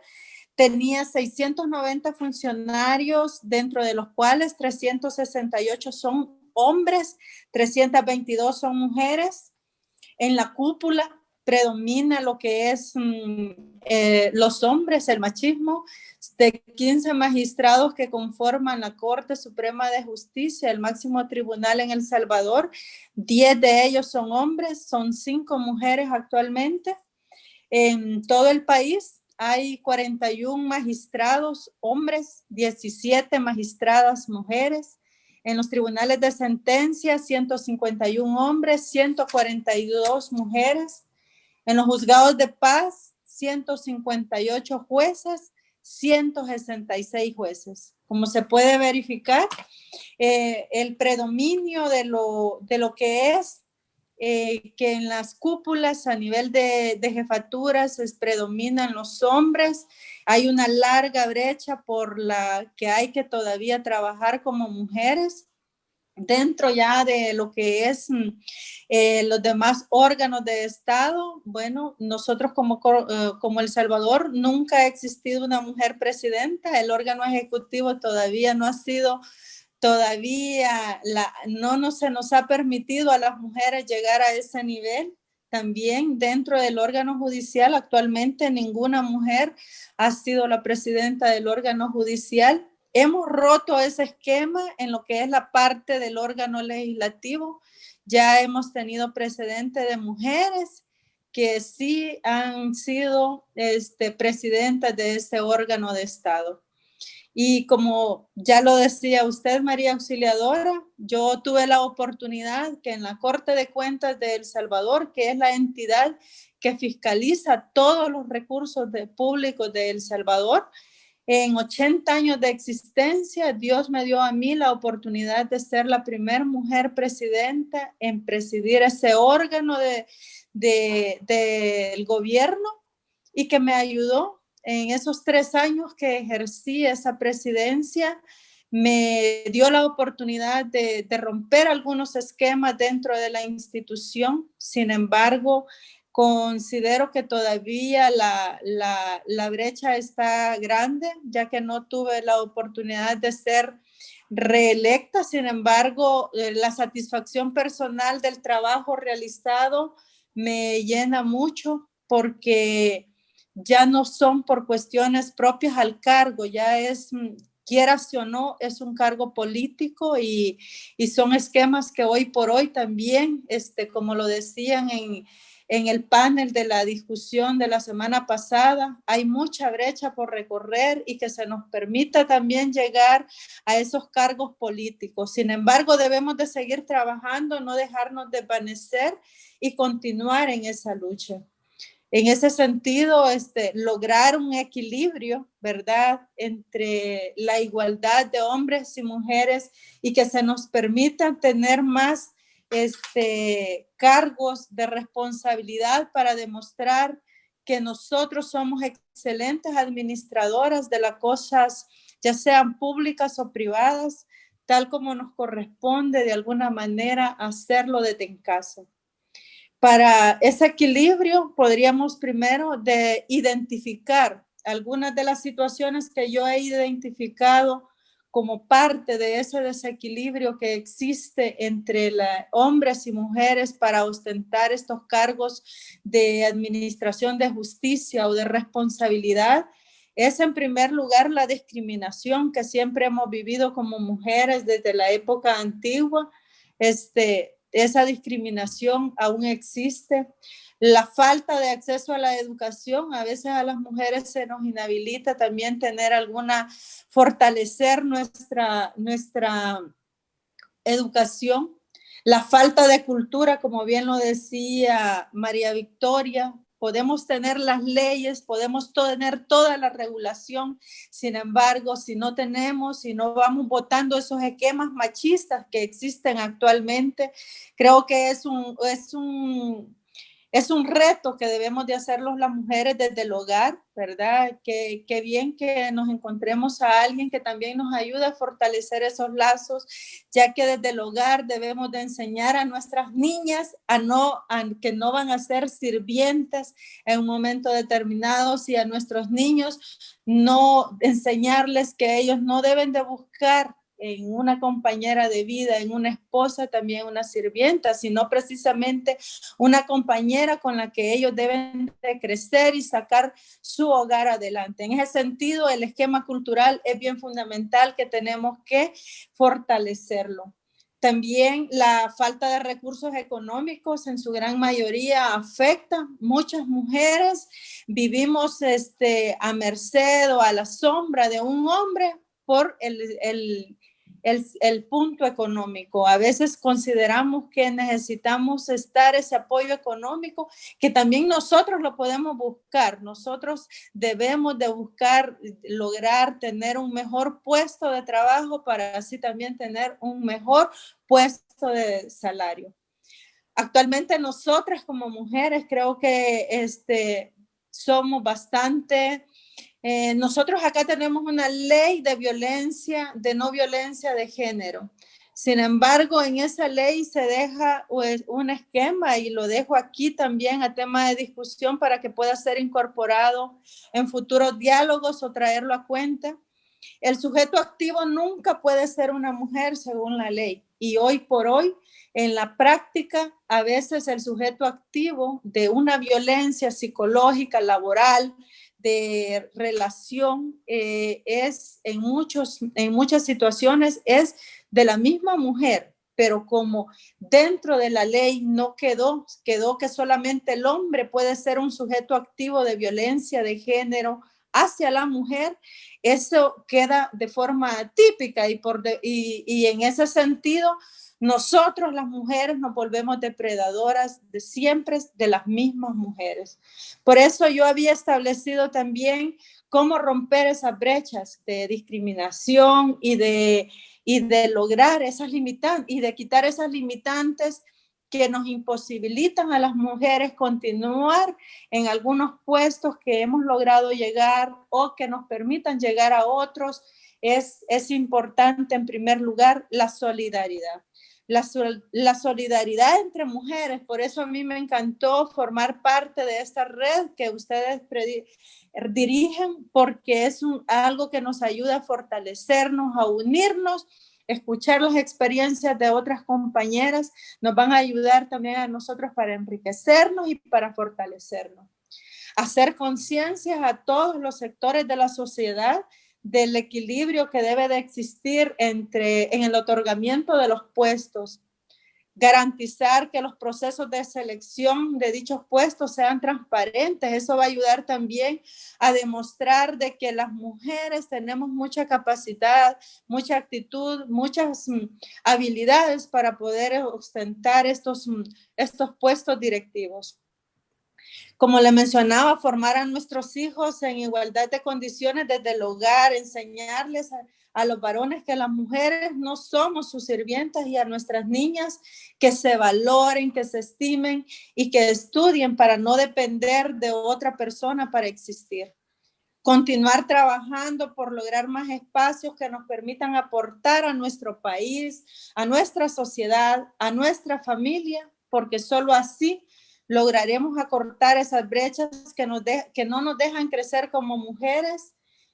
tenía 690 funcionarios, dentro de los cuales 368 son hombres, 322 son mujeres. En la cúpula predomina lo que es los hombres, el machismo. De 15 magistrados que conforman la Corte Suprema de Justicia, el máximo tribunal en El Salvador, 10 de ellos son hombres, son 5 mujeres actualmente. En todo el país hay 41 magistrados hombres, 17 magistradas mujeres. En los tribunales de sentencia, 151 hombres, 142 mujeres. En los juzgados de paz, 158 jueces, 166 jueces. Como se puede verificar, el predominio de lo que es que en las cúpulas a nivel de jefaturas predominan los hombres. Hay una larga brecha por la que hay que todavía trabajar como mujeres. Dentro ya de lo que es los demás órganos de Estado, bueno, nosotros como El Salvador nunca ha existido una mujer presidenta. El órgano ejecutivo todavía no ha sido, no se nos ha permitido a las mujeres llegar a ese nivel. También dentro del órgano judicial actualmente ninguna mujer ha sido la presidenta del órgano judicial. Hemos roto ese esquema en lo que es la parte del órgano legislativo. Ya hemos tenido precedentes de mujeres que sí han sido presidentas de ese órgano de Estado. Y como ya lo decía usted, María Auxiliadora, yo tuve la oportunidad que en la Corte de Cuentas de El Salvador, que es la entidad que fiscaliza todos los recursos públicos de El Salvador, En 80 años de existencia, Dios me dio a mí la oportunidad de ser la primera mujer presidenta en presidir ese órgano del gobierno, y que me ayudó en esos 3 años que ejercí esa presidencia. Me dio la oportunidad de romper algunos esquemas dentro de la institución. Sin embargo, considero que todavía la brecha está grande, ya que no tuve la oportunidad de ser reelecta. Sin embargo, la satisfacción personal del trabajo realizado me llena mucho, porque ya no son por cuestiones propias al cargo, ya es, quieras o no, es un cargo político, y son esquemas que hoy por hoy también, como lo decían en el panel de la discusión de la semana pasada, hay mucha brecha por recorrer, y que se nos permita también llegar a esos cargos políticos. Sin embargo, debemos de seguir trabajando, no dejarnos desvanecer y continuar en esa lucha. En ese sentido, lograr un equilibrio, ¿verdad?, entre la igualdad de hombres y mujeres, y que se nos permita tener más cargos de responsabilidad para demostrar que nosotros somos excelentes administradoras de las cosas, ya sean públicas o privadas, tal como nos corresponde de alguna manera hacerlo desde en casa. Para ese equilibrio, podríamos primero de identificar algunas de las situaciones que yo he identificado como parte de ese desequilibrio que existe entre hombres y mujeres para ostentar estos cargos de administración de justicia o de responsabilidad. Es, en primer lugar, la discriminación que siempre hemos vivido como mujeres desde la época antigua. Esa discriminación aún existe. La falta de acceso a la educación, a veces a las mujeres se nos inhabilita también tener fortalecer nuestra educación. La falta de cultura, como bien lo decía María Victoria, podemos tener las leyes, podemos tener toda la regulación, sin embargo, si no vamos votando esos esquemas machistas que existen actualmente, creo que es un reto que debemos de hacerlo las mujeres desde el hogar, ¿verdad? Qué bien que nos encontremos a alguien que también nos ayude a fortalecer esos lazos, ya que desde el hogar debemos de enseñar a nuestras niñas que no van a ser sirvientes en un momento determinado, y a nuestros niños no enseñarles que ellos no deben de buscar en una compañera de vida, en una esposa, también una sirvienta, sino precisamente una compañera con la que ellos deben de crecer y sacar su hogar adelante. En ese sentido, el esquema cultural es bien fundamental, que tenemos que fortalecerlo. También la falta de recursos económicos en su gran mayoría afecta. Muchas mujeres vivimos a merced o a la sombra de un hombre por el punto económico. A veces consideramos que necesitamos ese apoyo económico, que también nosotros lo podemos buscar. Nosotros debemos de buscar lograr tener un mejor puesto de trabajo para así también tener un mejor puesto de salario. Actualmente nosotras como mujeres creo que somos bastante... nosotros acá tenemos una ley de no violencia de género. Sin embargo, en esa ley se deja un esquema, y lo dejo aquí también a tema de discusión para que pueda ser incorporado en futuros diálogos o traerlo a cuenta. El sujeto activo nunca puede ser una mujer según la ley, y hoy por hoy en la práctica a veces el sujeto activo de una violencia psicológica, laboral, de relación es en muchas situaciones es de la misma mujer, pero como dentro de la ley no quedó que solamente el hombre puede ser un sujeto activo de violencia de género hacia la mujer, eso queda de forma típica, y en ese sentido nosotros las mujeres nos volvemos depredadoras de siempre de las mismas mujeres. Por eso yo había establecido también cómo romper esas brechas de discriminación y de lograr esas limitantes y de quitar esas limitantes que nos imposibilitan a las mujeres continuar en algunos puestos que hemos logrado llegar o que nos permitan llegar a otros. Es importante, en primer lugar, la solidaridad. La solidaridad entre mujeres. Por eso a mí me encantó formar parte de esta red que ustedes dirigen, porque es algo que nos ayuda a fortalecernos, a unirnos. Escuchar las experiencias de otras compañeras nos van a ayudar también a nosotros para enriquecernos y para fortalecernos. Hacer conciencia a todos los sectores de la sociedad del equilibrio que debe de existir en el otorgamiento de los puestos. Garantizar que los procesos de selección de dichos puestos sean transparentes. Eso va a ayudar también a demostrar de que las mujeres tenemos mucha capacidad, mucha actitud, muchas habilidades para poder ostentar estos puestos directivos. Como le mencionaba, formar a nuestros hijos en igualdad de condiciones desde el hogar, enseñarles a los varones que las mujeres no somos sus sirvientas y a nuestras niñas que se valoren, que se estimen y que estudien para no depender de otra persona para existir. Continuar trabajando por lograr más espacios que nos permitan aportar a nuestro país, a nuestra sociedad, a nuestra familia, porque solo así lograremos acortar esas brechas que no nos dejan crecer como mujeres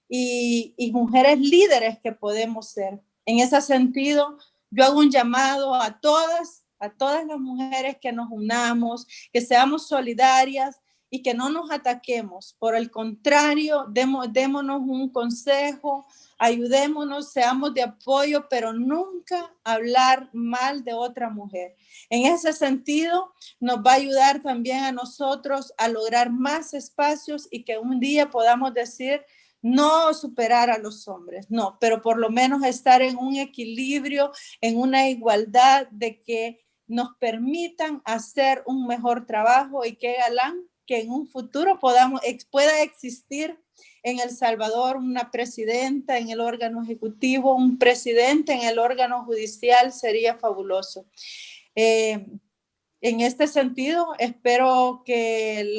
y mujeres líderes que podemos ser. En ese sentido, yo hago un llamado a todas las mujeres que nos unamos, que seamos solidarias y que no nos ataquemos. Por el contrario, démonos un consejo, ayudémonos, seamos de apoyo, pero nunca hablar mal de otra mujer. En ese sentido, nos va a ayudar también a nosotros a lograr más espacios y que un día podamos decir, no superar a los hombres, no, pero por lo menos estar en un equilibrio, en una igualdad de que nos permitan hacer un mejor trabajo y que galán que en un futuro pueda existir en El Salvador una presidenta en el órgano ejecutivo, un presidente en el órgano judicial, sería fabuloso. En este sentido, espero que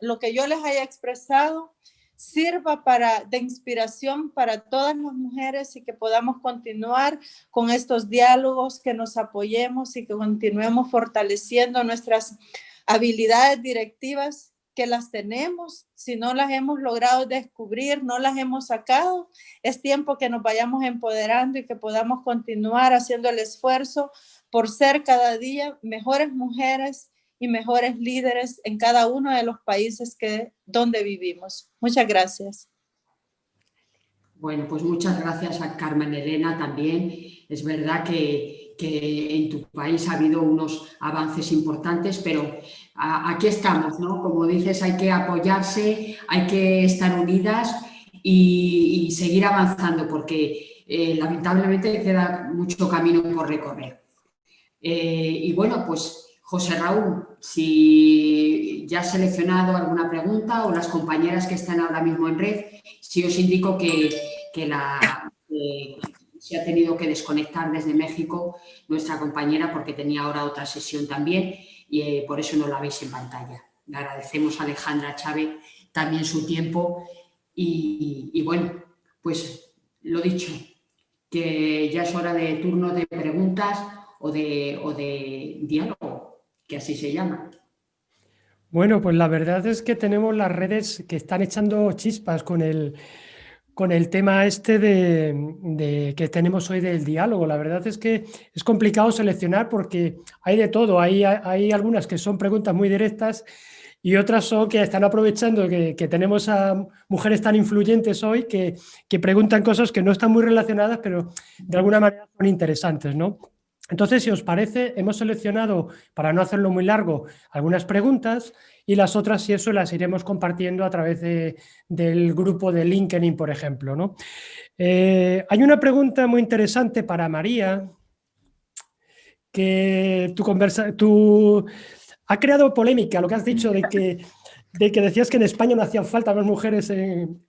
lo que yo les haya expresado sirva de inspiración para todas las mujeres y que podamos continuar con estos diálogos, que nos apoyemos y que continuemos fortaleciendo nuestras habilidades directivas, que las tenemos. Si no las hemos logrado descubrir, no las hemos sacado, es tiempo que nos vayamos empoderando y que podamos continuar haciendo el esfuerzo por ser cada día mejores mujeres y mejores líderes en cada uno de los países donde vivimos. Muchas gracias. Bueno, pues muchas gracias a Carmen Elena también. Es verdad que en tu país ha habido unos avances importantes, pero aquí estamos, ¿no? Como dices, hay que apoyarse, hay que estar unidas y seguir avanzando, porque lamentablemente queda mucho camino por recorrer. Y bueno, pues José Raúl, si ya has seleccionado alguna pregunta o las compañeras que están ahora mismo en red, sí os indico que se ha tenido que desconectar desde México nuestra compañera porque tenía ahora otra sesión también y por eso no la veis en pantalla. Le agradecemos a Alejandra Chávez también su tiempo y bueno, pues lo dicho, que ya es hora de turno de preguntas o de diálogo, que así se llama. Bueno, pues la verdad es que tenemos las redes que están echando chispas con el tema este de que tenemos hoy del diálogo. La verdad es que es complicado seleccionar porque hay de todo. Hay algunas que son preguntas muy directas y otras son que están aprovechando que tenemos a mujeres tan influyentes hoy que preguntan cosas que no están muy relacionadas, pero de alguna manera son interesantes, ¿no? Entonces, si os parece, hemos seleccionado, para no hacerlo muy largo, algunas preguntas y las otras, si eso, las iremos compartiendo a través del grupo de LinkedIn, por ejemplo, ¿no? Hay una pregunta muy interesante para María, que ha creado polémica lo que has dicho de que de que decías que en España no hacían falta más mujeres en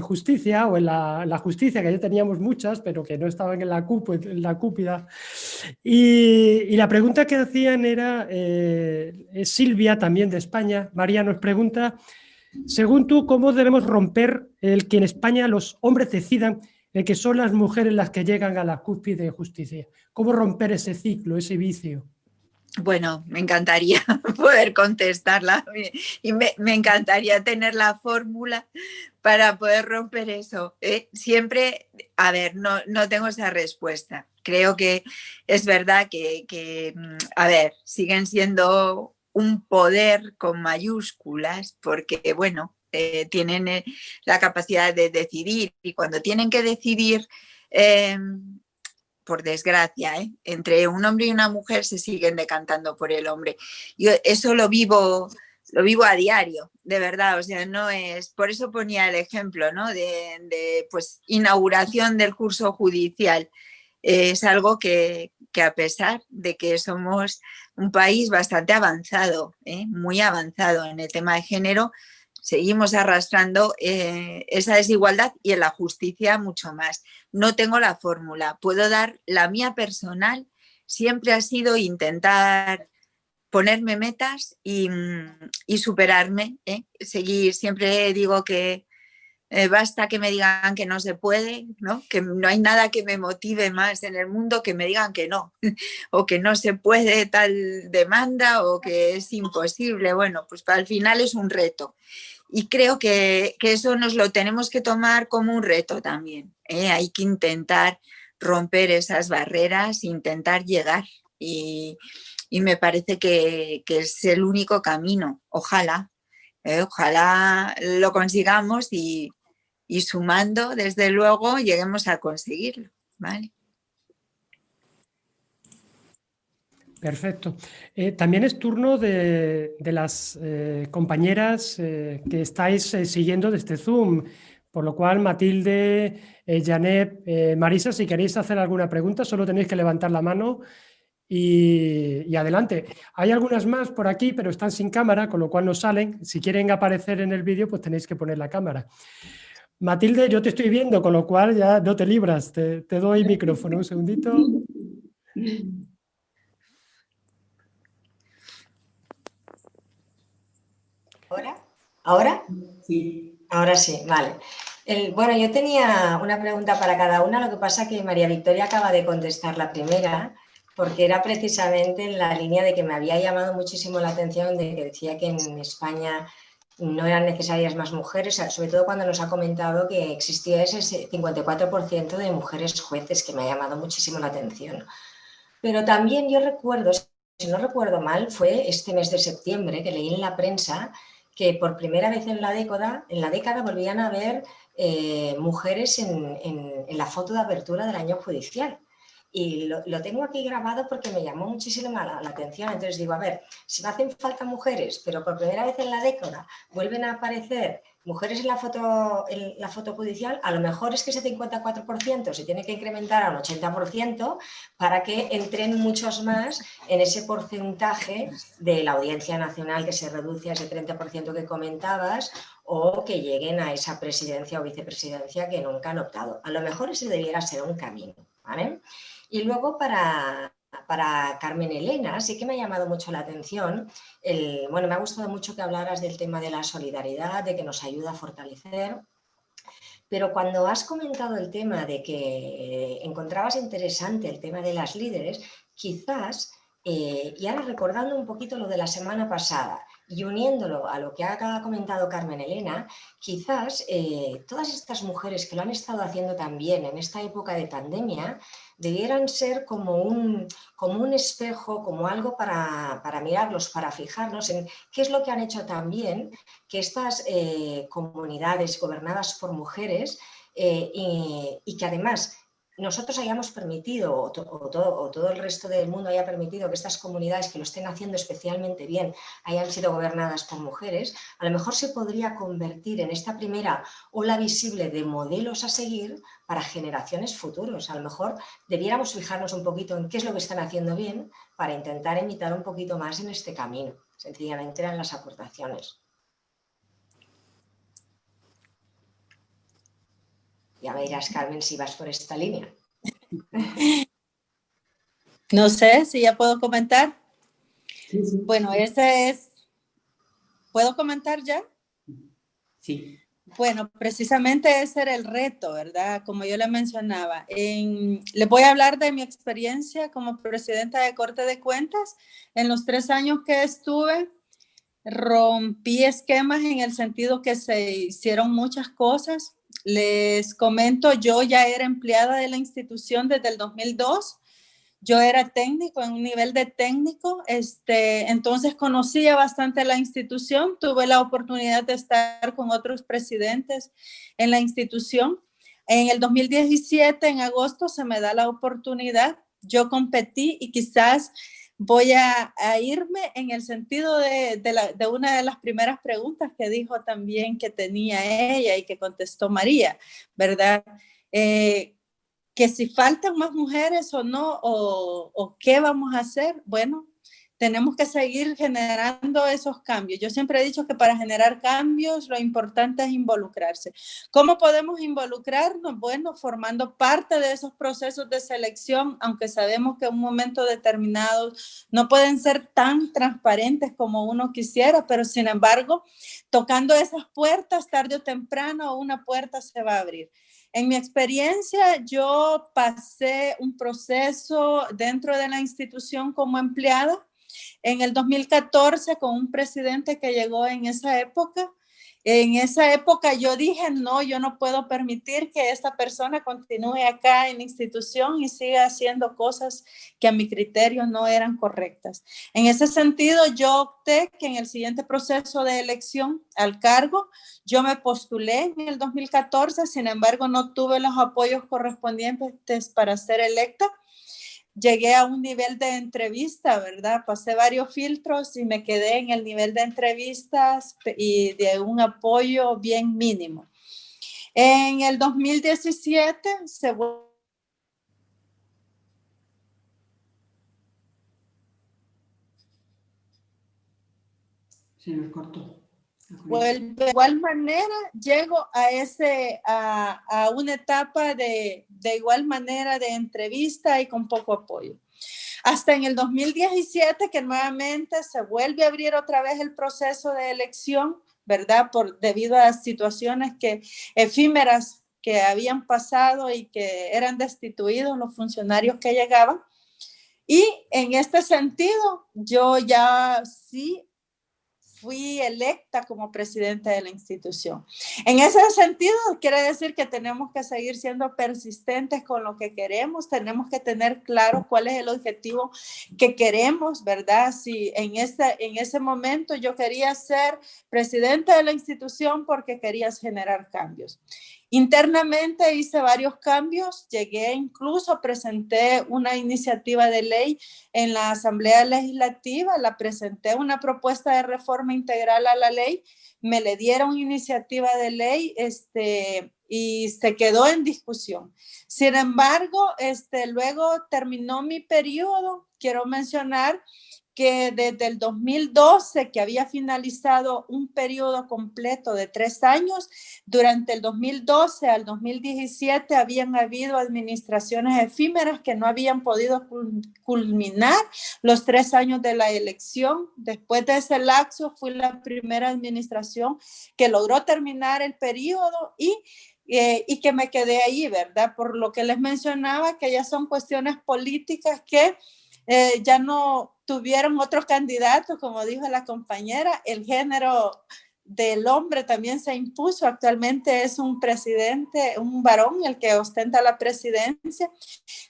justicia o en la justicia, que ya teníamos muchas, pero que no estaban en la cúpula. Y la pregunta que hacían era, Silvia, también de España, María nos pregunta, según tú, ¿cómo debemos romper el que en España los hombres decidan el que son las mujeres las que llegan a la cúspide de justicia? ¿Cómo romper ese ciclo, ese vicio? Bueno, me encantaría poder contestarla y me encantaría tener la fórmula para poder romper eso. Siempre, a ver, no tengo esa respuesta. Creo que es verdad que, a ver, siguen siendo un poder con mayúsculas porque, bueno, tienen la capacidad de decidir y cuando tienen que decidir... por desgracia, entre un hombre y una mujer se siguen decantando por el hombre. Yo eso lo vivo a diario, de verdad, o sea, no es, por eso ponía el ejemplo, ¿no? de pues, inauguración del curso judicial. Es algo que a pesar de que somos un país bastante avanzado, muy avanzado en el tema de género, seguimos arrastrando esa desigualdad y en la justicia mucho más. No tengo la fórmula, puedo dar la mía personal, siempre ha sido intentar ponerme metas y superarme, seguir, siempre digo que basta que me digan que no se puede, ¿no? Que no hay nada que me motive más en el mundo que me digan que no, o que no se puede tal demanda o que es imposible. Bueno, pues al final es un reto. Y creo que eso nos lo tenemos que tomar como un reto también. Hay que intentar romper esas barreras, intentar llegar. Y me parece que es el único camino. Ojalá lo consigamos y sumando, desde luego, lleguemos a conseguirlo. ¿Vale? Perfecto. También es turno de las compañeras que estáis siguiendo desde Zoom, por lo cual Matilde, Janet, Marisa, si queréis hacer alguna pregunta, solo tenéis que levantar la mano y adelante. Hay algunas más por aquí, pero están sin cámara, con lo cual no salen. Si quieren aparecer en el vídeo, pues tenéis que poner la cámara. Matilde, yo te estoy viendo, con lo cual ya no te libras. Te doy micrófono, un segundito. ¿Ahora? Sí. Ahora sí, vale. Bueno, yo tenía una pregunta para cada una, lo que pasa que María Victoria acaba de contestar la primera, porque era precisamente en la línea de que me había llamado muchísimo la atención de que decía que en España no eran necesarias más mujeres, sobre todo cuando nos ha comentado que existía ese 54% de mujeres jueces, que me ha llamado muchísimo la atención. Pero también yo recuerdo, si no recuerdo mal, fue este mes de septiembre que leí en la prensa que por primera vez en la década volvían a haber mujeres en la foto de apertura del año judicial. Y lo tengo aquí grabado porque me llamó muchísimo la atención. Entonces digo, a ver, si me hacen falta mujeres, pero por primera vez en la década vuelven a aparecer mujeres en la foto judicial, a lo mejor es que ese 54% se tiene que incrementar a un 80% para que entren muchos más en ese porcentaje de la Audiencia Nacional que se reduce a ese 30% que comentabas, o que lleguen a esa presidencia o vicepresidencia que nunca han optado. A lo mejor ese debiera ser un camino, ¿vale? Y luego para Carmen Elena, sí que me ha llamado mucho la atención. Bueno, me ha gustado mucho que hablaras del tema de la solidaridad, de que nos ayuda a fortalecer. Pero cuando has comentado el tema de que encontrabas interesante el tema de las líderes, quizás, y ahora recordando un poquito lo de la semana pasada y uniéndolo a lo que ha comentado Carmen Elena, quizás todas estas mujeres que lo han estado haciendo también en esta época de pandemia debieran ser como un espejo, como algo para mirarlos, para fijarnos en qué es lo que han hecho también que estas comunidades gobernadas por mujeres y que además nosotros hayamos permitido, o todo el resto del mundo haya permitido que estas comunidades que lo estén haciendo especialmente bien hayan sido gobernadas por mujeres, a lo mejor se podría convertir en esta primera ola visible de modelos a seguir para generaciones futuras. A lo mejor debiéramos fijarnos un poquito en qué es lo que están haciendo bien para intentar imitar un poquito más en este camino. Sencillamente eran las aportaciones. Ya me dirás, Carmen, si vas por esta línea. No sé si ya puedo comentar. Sí, sí. Bueno, ¿puedo comentar ya? Sí. Bueno, precisamente ese era el reto, ¿verdad? Como yo le mencionaba. Les voy a hablar de mi experiencia como presidenta de Corte de Cuentas. En los 3 años que estuve, rompí esquemas en el sentido que se hicieron muchas cosas. Les comento, yo ya era empleada de la institución desde el 2002. Yo era técnico, en un nivel de técnico, entonces conocía bastante la institución, tuve la oportunidad de estar con otros presidentes en la institución. En el 2017, en agosto, se me da la oportunidad, yo competí y quizás voy a irme en el sentido de una de las primeras preguntas que dijo también que tenía ella y que contestó María, ¿verdad? Que si faltan más mujeres o no, o qué vamos a hacer, bueno, tenemos que seguir generando esos cambios. Yo siempre he dicho que para generar cambios lo importante es involucrarse. ¿Cómo podemos involucrarnos? Bueno, formando parte de esos procesos de selección, aunque sabemos que en un momento determinado no pueden ser tan transparentes como uno quisiera, pero sin embargo, tocando esas puertas, tarde o temprano, una puerta se va a abrir. En mi experiencia, yo pasé un proceso dentro de la institución como empleada. En el 2014, con un presidente que llegó en esa época. En esa época yo dije, no, yo no puedo permitir que esta persona continúe acá en la institución y siga haciendo cosas que a mi criterio no eran correctas. En ese sentido, yo opté que en el siguiente proceso de elección al cargo, yo me postulé en el 2014, sin embargo, no tuve los apoyos correspondientes para ser electa. Llegué a un nivel de entrevista, ¿verdad? Pasé varios filtros y me quedé en el nivel de entrevistas y de un apoyo bien mínimo. En el 2017 se nos cortó. De igual manera, llego a una etapa de igual manera de entrevista y con poco apoyo. Hasta en el 2017, que nuevamente se vuelve a abrir otra vez el proceso de elección, ¿verdad? Debido a situaciones efímeras que habían pasado y que eran destituidos los funcionarios que llegaban. Y en este sentido, yo ya sí fui electa como presidenta de la institución. En ese sentido, quiere decir que tenemos que seguir siendo persistentes con lo que queremos, tenemos que tener claro cuál es el objetivo que queremos, ¿verdad? Si en ese momento yo quería ser presidenta de la institución porque querías generar cambios. Internamente hice varios cambios, incluso presenté una iniciativa de ley en la Asamblea Legislativa, la presenté una propuesta de reforma integral a la ley, me le dieron iniciativa de ley y se quedó en discusión. Sin embargo, luego terminó mi periodo, quiero mencionar que desde el 2012, que había finalizado un periodo completo de 3 años, durante el 2012 al 2017 habían habido administraciones efímeras que no habían podido culminar los 3 años de la elección. Después de ese lapso fui la primera administración que logró terminar el periodo y que me quedé ahí, ¿verdad? Por lo que les mencionaba, que ya son cuestiones políticas que ya no tuvieron otros candidatos, como dijo la compañera, el género del hombre también se impuso, actualmente es un presidente, un varón el que ostenta la presidencia.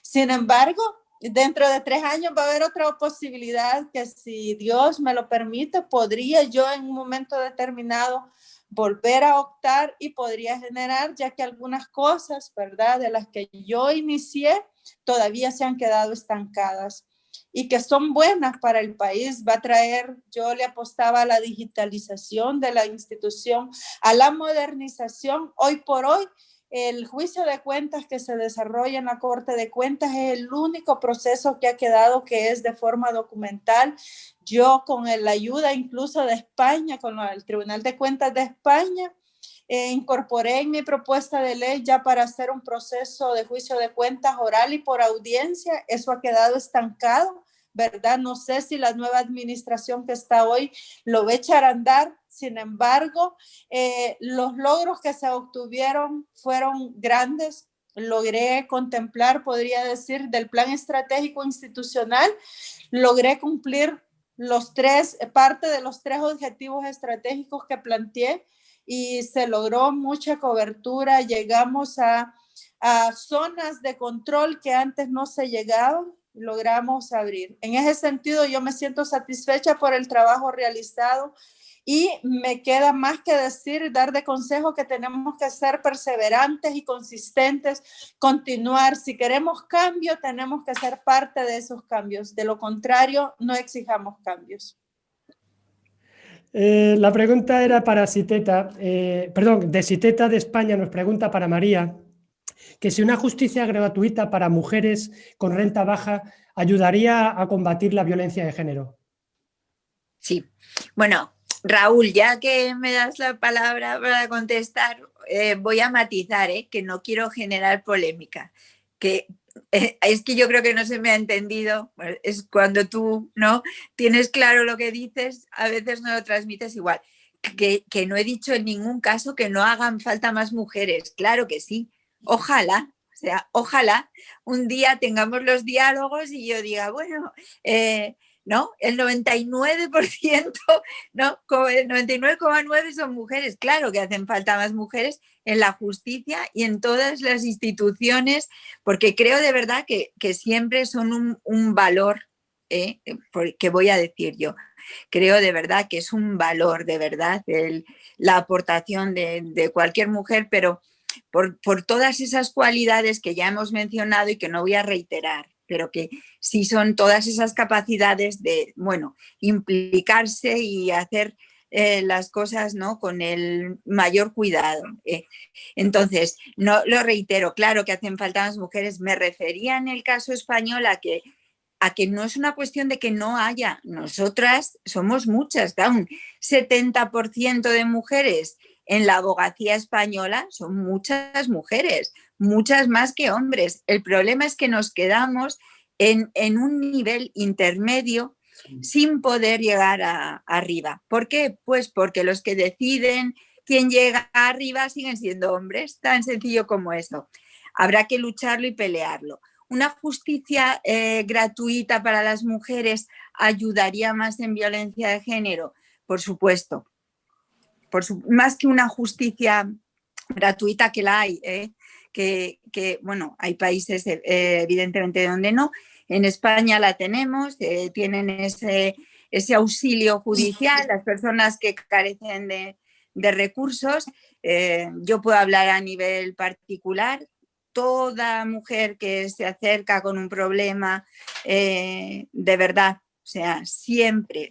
Sin embargo, dentro de 3 años va a haber otra posibilidad que, si Dios me lo permite, podría yo en un momento determinado volver a optar y podría generar, ya que algunas cosas, ¿verdad?, de las que yo inicié todavía se han quedado estancadas y que son buenas para el país. Va a traer, yo le apostaba a la digitalización de la institución, a la modernización. Hoy por hoy, el juicio de cuentas que se desarrolla en la Corte de Cuentas es el único proceso que ha quedado que es de forma documental. Yo, con la ayuda incluso de España, con el Tribunal de Cuentas de España, incorporé en mi propuesta de ley ya para hacer un proceso de juicio de cuentas oral y por audiencia. Eso ha quedado estancado, ¿verdad? No sé si la nueva administración que está hoy lo va a echar a andar. Sin embargo, los logros que se obtuvieron fueron grandes. Logré contemplar, podría decir, del plan estratégico institucional, logré cumplir parte de los 3 objetivos estratégicos que planteé y se logró mucha cobertura. Llegamos a zonas de control que antes no se llegaban, logramos abrir. En ese sentido, yo me siento satisfecha por el trabajo realizado. Y me queda más que decir, dar de consejo que tenemos que ser perseverantes y consistentes, continuar. Si queremos cambio, tenemos que ser parte de esos cambios. De lo contrario, no exijamos cambios. La pregunta era para Siteta, de Siteta de España nos pregunta para María, que si una justicia gratuita para mujeres con renta baja ayudaría a combatir la violencia de género. Sí, bueno, Raúl, ya que me das la palabra para contestar, voy a matizar, que no quiero generar polémica, es que yo creo que no se me ha entendido, es cuando tú no tienes claro lo que dices, a veces no lo transmites igual, que no he dicho en ningún caso que no hagan falta más mujeres, claro que sí, ojalá. O sea, ojalá un día tengamos los diálogos y yo diga, bueno, ¿no? El 99%, ¿no? El 99,9% son mujeres. Claro que hacen falta más mujeres en la justicia y en todas las instituciones, porque creo de verdad que siempre son un valor, que voy a decir yo. Creo de verdad que es un valor, de verdad, la aportación de cualquier mujer, pero por todas esas cualidades que ya hemos mencionado y que no voy a reiterar, pero que sí son todas esas capacidades de, bueno, implicarse y hacer las cosas, ¿no?, con el mayor cuidado. Entonces, no lo reitero, claro que hacen falta más mujeres. Me refería en el caso español a que no es una cuestión de que no haya. Nosotras somos muchas, da un 70% de mujeres en la abogacía española, son muchas mujeres, muchas más que hombres. El problema es que nos quedamos en un nivel intermedio sin poder llegar arriba. ¿Por qué? Pues porque los que deciden quién llega arriba siguen siendo hombres, tan sencillo como eso. Habrá que lucharlo y pelearlo. ¿Una justicia gratuita para las mujeres ayudaría más en violencia de género? Por supuesto. Más que una justicia gratuita, que la hay, bueno, hay países evidentemente donde no. En España la tenemos, tienen ese auxilio judicial, las personas que carecen de recursos. Yo puedo hablar a nivel particular. Toda mujer que se acerca con un problema, de verdad, o sea, siempre,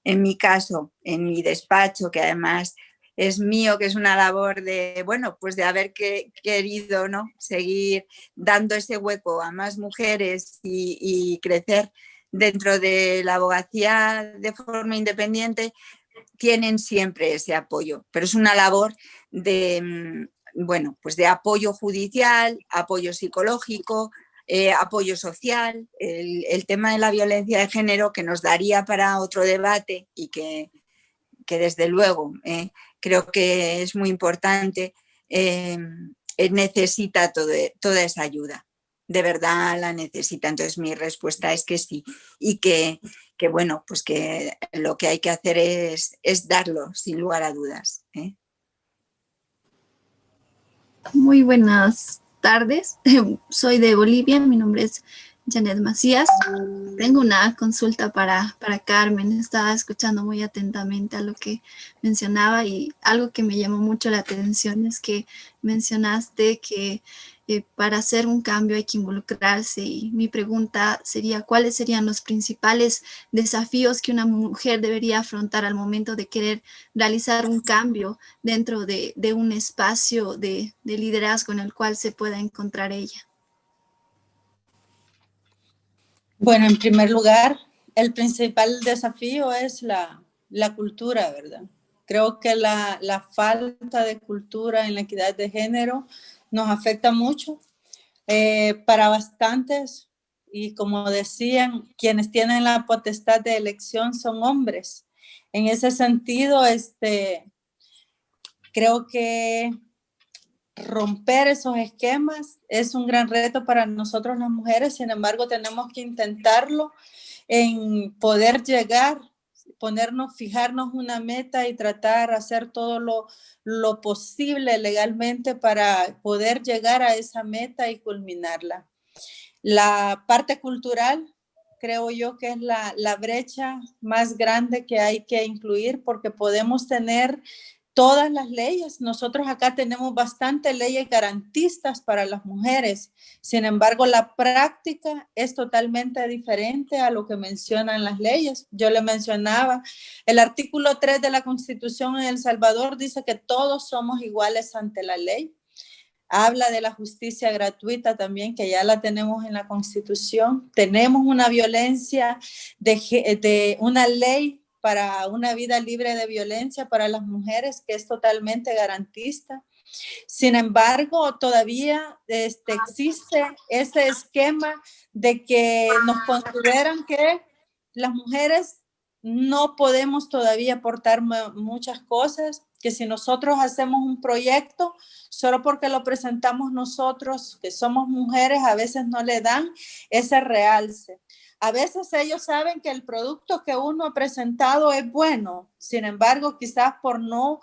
en mi caso, en mi despacho, que además es mío, que es una labor de, bueno, pues de haber querido, ¿no?, seguir dando ese hueco a más mujeres y crecer dentro de la abogacía de forma independiente, tienen siempre ese apoyo. Pero es una labor de, bueno, pues de apoyo judicial, apoyo psicológico, apoyo social, el tema de la violencia de género, que nos daría para otro debate y que desde luego creo que es muy importante, necesita toda esa ayuda. De verdad la necesita. Entonces mi respuesta es que sí, y que bueno, pues que lo que hay que hacer es darlo, sin lugar a dudas. Muy buenas tardes, soy de Bolivia, mi nombre es Janet Macías. Tengo una consulta para Carmen. Estaba escuchando muy atentamente a lo que mencionaba y algo que me llamó mucho la atención es que mencionaste que para hacer un cambio hay que involucrarse, y mi pregunta sería, ¿cuáles serían los principales desafíos que una mujer debería afrontar al momento de querer realizar un cambio dentro de un espacio de liderazgo en el cual se pueda encontrar ella? Bueno, en primer lugar, el principal desafío es la cultura, ¿verdad? Creo que la falta de cultura en la equidad de género nos afecta mucho para bastantes, y como decían, quienes tienen la potestad de elección son hombres. En ese sentido, creo que romper esos esquemas es un gran reto para nosotros las mujeres. Sin embargo, tenemos que intentarlo en poder llegar, fijarnos una meta y tratar de hacer todo lo posible legalmente para poder llegar a esa meta y culminarla. La parte cultural, creo yo que es la brecha más grande que hay que incluir, porque podemos tener todas las leyes. Nosotros acá tenemos bastantes leyes garantistas para las mujeres. Sin embargo, la práctica es totalmente diferente a lo que mencionan las leyes. Yo le mencionaba, el artículo 3 de la Constitución en El Salvador dice que todos somos iguales ante la ley. Habla de la justicia gratuita también, que ya la tenemos en la Constitución. Tenemos una violencia, una ley para una vida libre de violencia para las mujeres, que es totalmente garantista. Sin embargo, todavía existe ese esquema de que nos consideran que las mujeres no podemos todavía aportar muchas cosas, que si nosotros hacemos un proyecto, solo porque lo presentamos nosotros, que somos mujeres, a veces no le dan ese realce. A veces ellos saben que el producto que uno ha presentado es bueno, sin embargo, quizás por no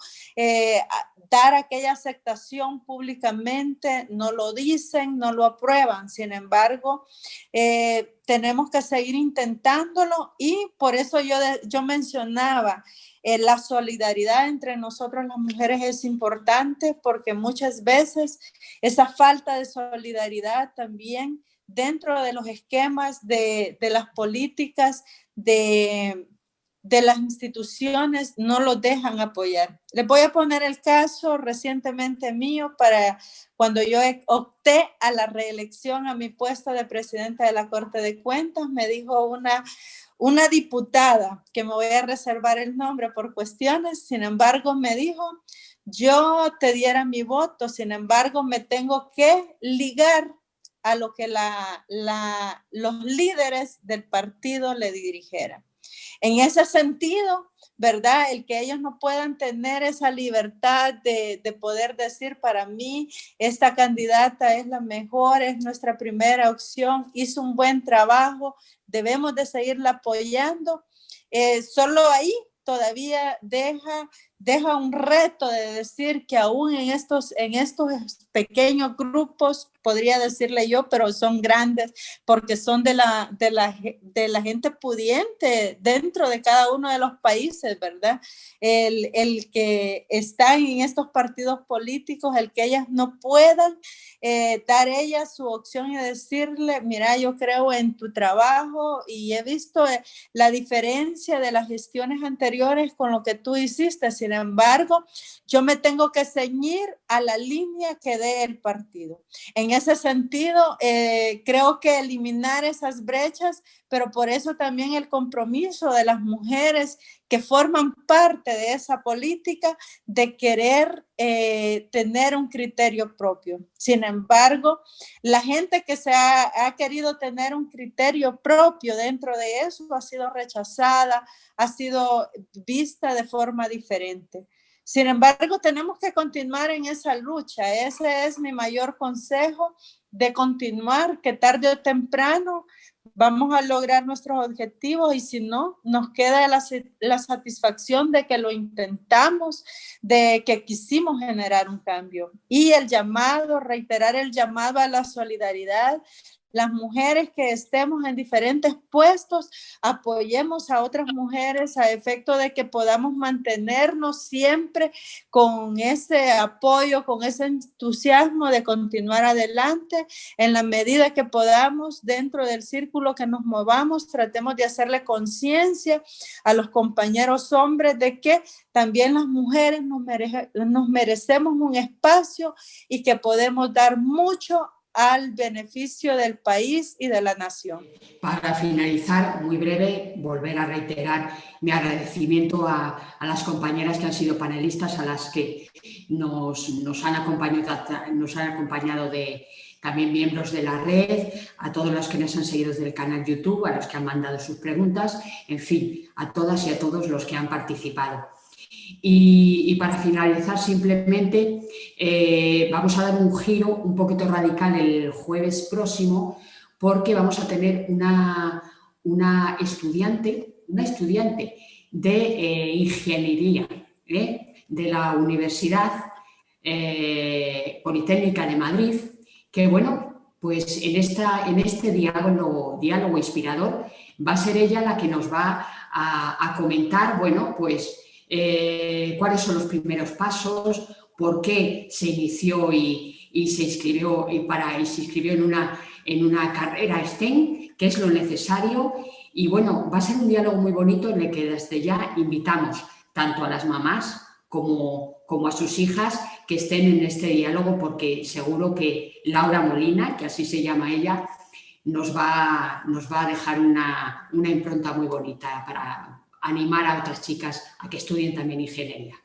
dar aquella aceptación públicamente, no lo dicen, no lo aprueban. Sin embargo, tenemos que seguir intentándolo, y por eso yo mencionaba la solidaridad entre nosotros las mujeres es importante, porque muchas veces esa falta de solidaridad también dentro de los esquemas de las políticas, de las instituciones, no los dejan apoyar. Les voy a poner el caso recientemente mío, para cuando yo opté a la reelección a mi puesto de presidenta de la Corte de Cuentas. Me dijo una diputada, que me voy a reservar el nombre por cuestiones, sin embargo me dijo: yo te diera mi voto, sin embargo me tengo que ligar a lo que los líderes del partido le dirigieran. En ese sentido, ¿verdad? El que ellos no puedan tener esa libertad de poder decir: para mí esta candidata es la mejor, es nuestra primera opción, hizo un buen trabajo, debemos de seguirla apoyando. Solo ahí todavía deja un reto de decir que aún en estos pequeños grupos, podría decirle yo, pero son grandes porque son de la gente pudiente dentro de cada uno de los países, ¿verdad? El que están en estos partidos políticos, el que ellas no puedan dar ellas su opción y decirle: mira, yo creo en tu trabajo y he visto la diferencia de las gestiones anteriores con lo que tú hiciste. Sin embargo, yo me tengo que ceñir a la línea que dé el partido. En ese sentido, creo que eliminar esas brechas, pero por eso también el compromiso de las mujeres que forman parte de esa política de querer tener un criterio propio. Sin embargo, la gente que ha querido tener un criterio propio dentro de eso ha sido rechazada, ha sido vista de forma diferente. Sin embargo, tenemos que continuar en esa lucha. Ese es mi mayor consejo, de continuar, que tarde o temprano vamos a lograr nuestros objetivos, y si no, nos queda la satisfacción de que lo intentamos, de que quisimos generar un cambio. Y reiterar el llamado a la solidaridad. Las mujeres que estemos en diferentes puestos, apoyemos a otras mujeres a efecto de que podamos mantenernos siempre con ese apoyo, con ese entusiasmo de continuar adelante. En la medida que podamos, dentro del círculo que nos movamos, tratemos de hacerle conciencia a los compañeros hombres de que también las mujeres nos merecemos un espacio y que podemos dar mucho al beneficio del país y de la nación. Para finalizar, muy breve, volver a reiterar mi agradecimiento a las compañeras que han sido panelistas, a las que nos han acompañado también miembros de la red, a todos los que nos han seguido desde el canal YouTube, a los que han mandado sus preguntas, en fin, a todas y a todos los que han participado. Y para finalizar, simplemente vamos a dar un giro un poquito radical el jueves próximo, porque vamos a tener una estudiante de ingeniería de la Universidad Politécnica de Madrid, que bueno, pues en este diálogo inspirador va a ser ella la que nos va a comentar, bueno, pues cuáles son los primeros pasos, por qué se inició y se inscribió en una carrera STEM, qué es lo necesario. Y bueno, va a ser un diálogo muy bonito en el que desde ya invitamos tanto a las mamás como a sus hijas que estén en este diálogo, porque seguro que Laura Molina, que así se llama ella, nos va a dejar una impronta muy bonita para animar a otras chicas a que estudien también ingeniería.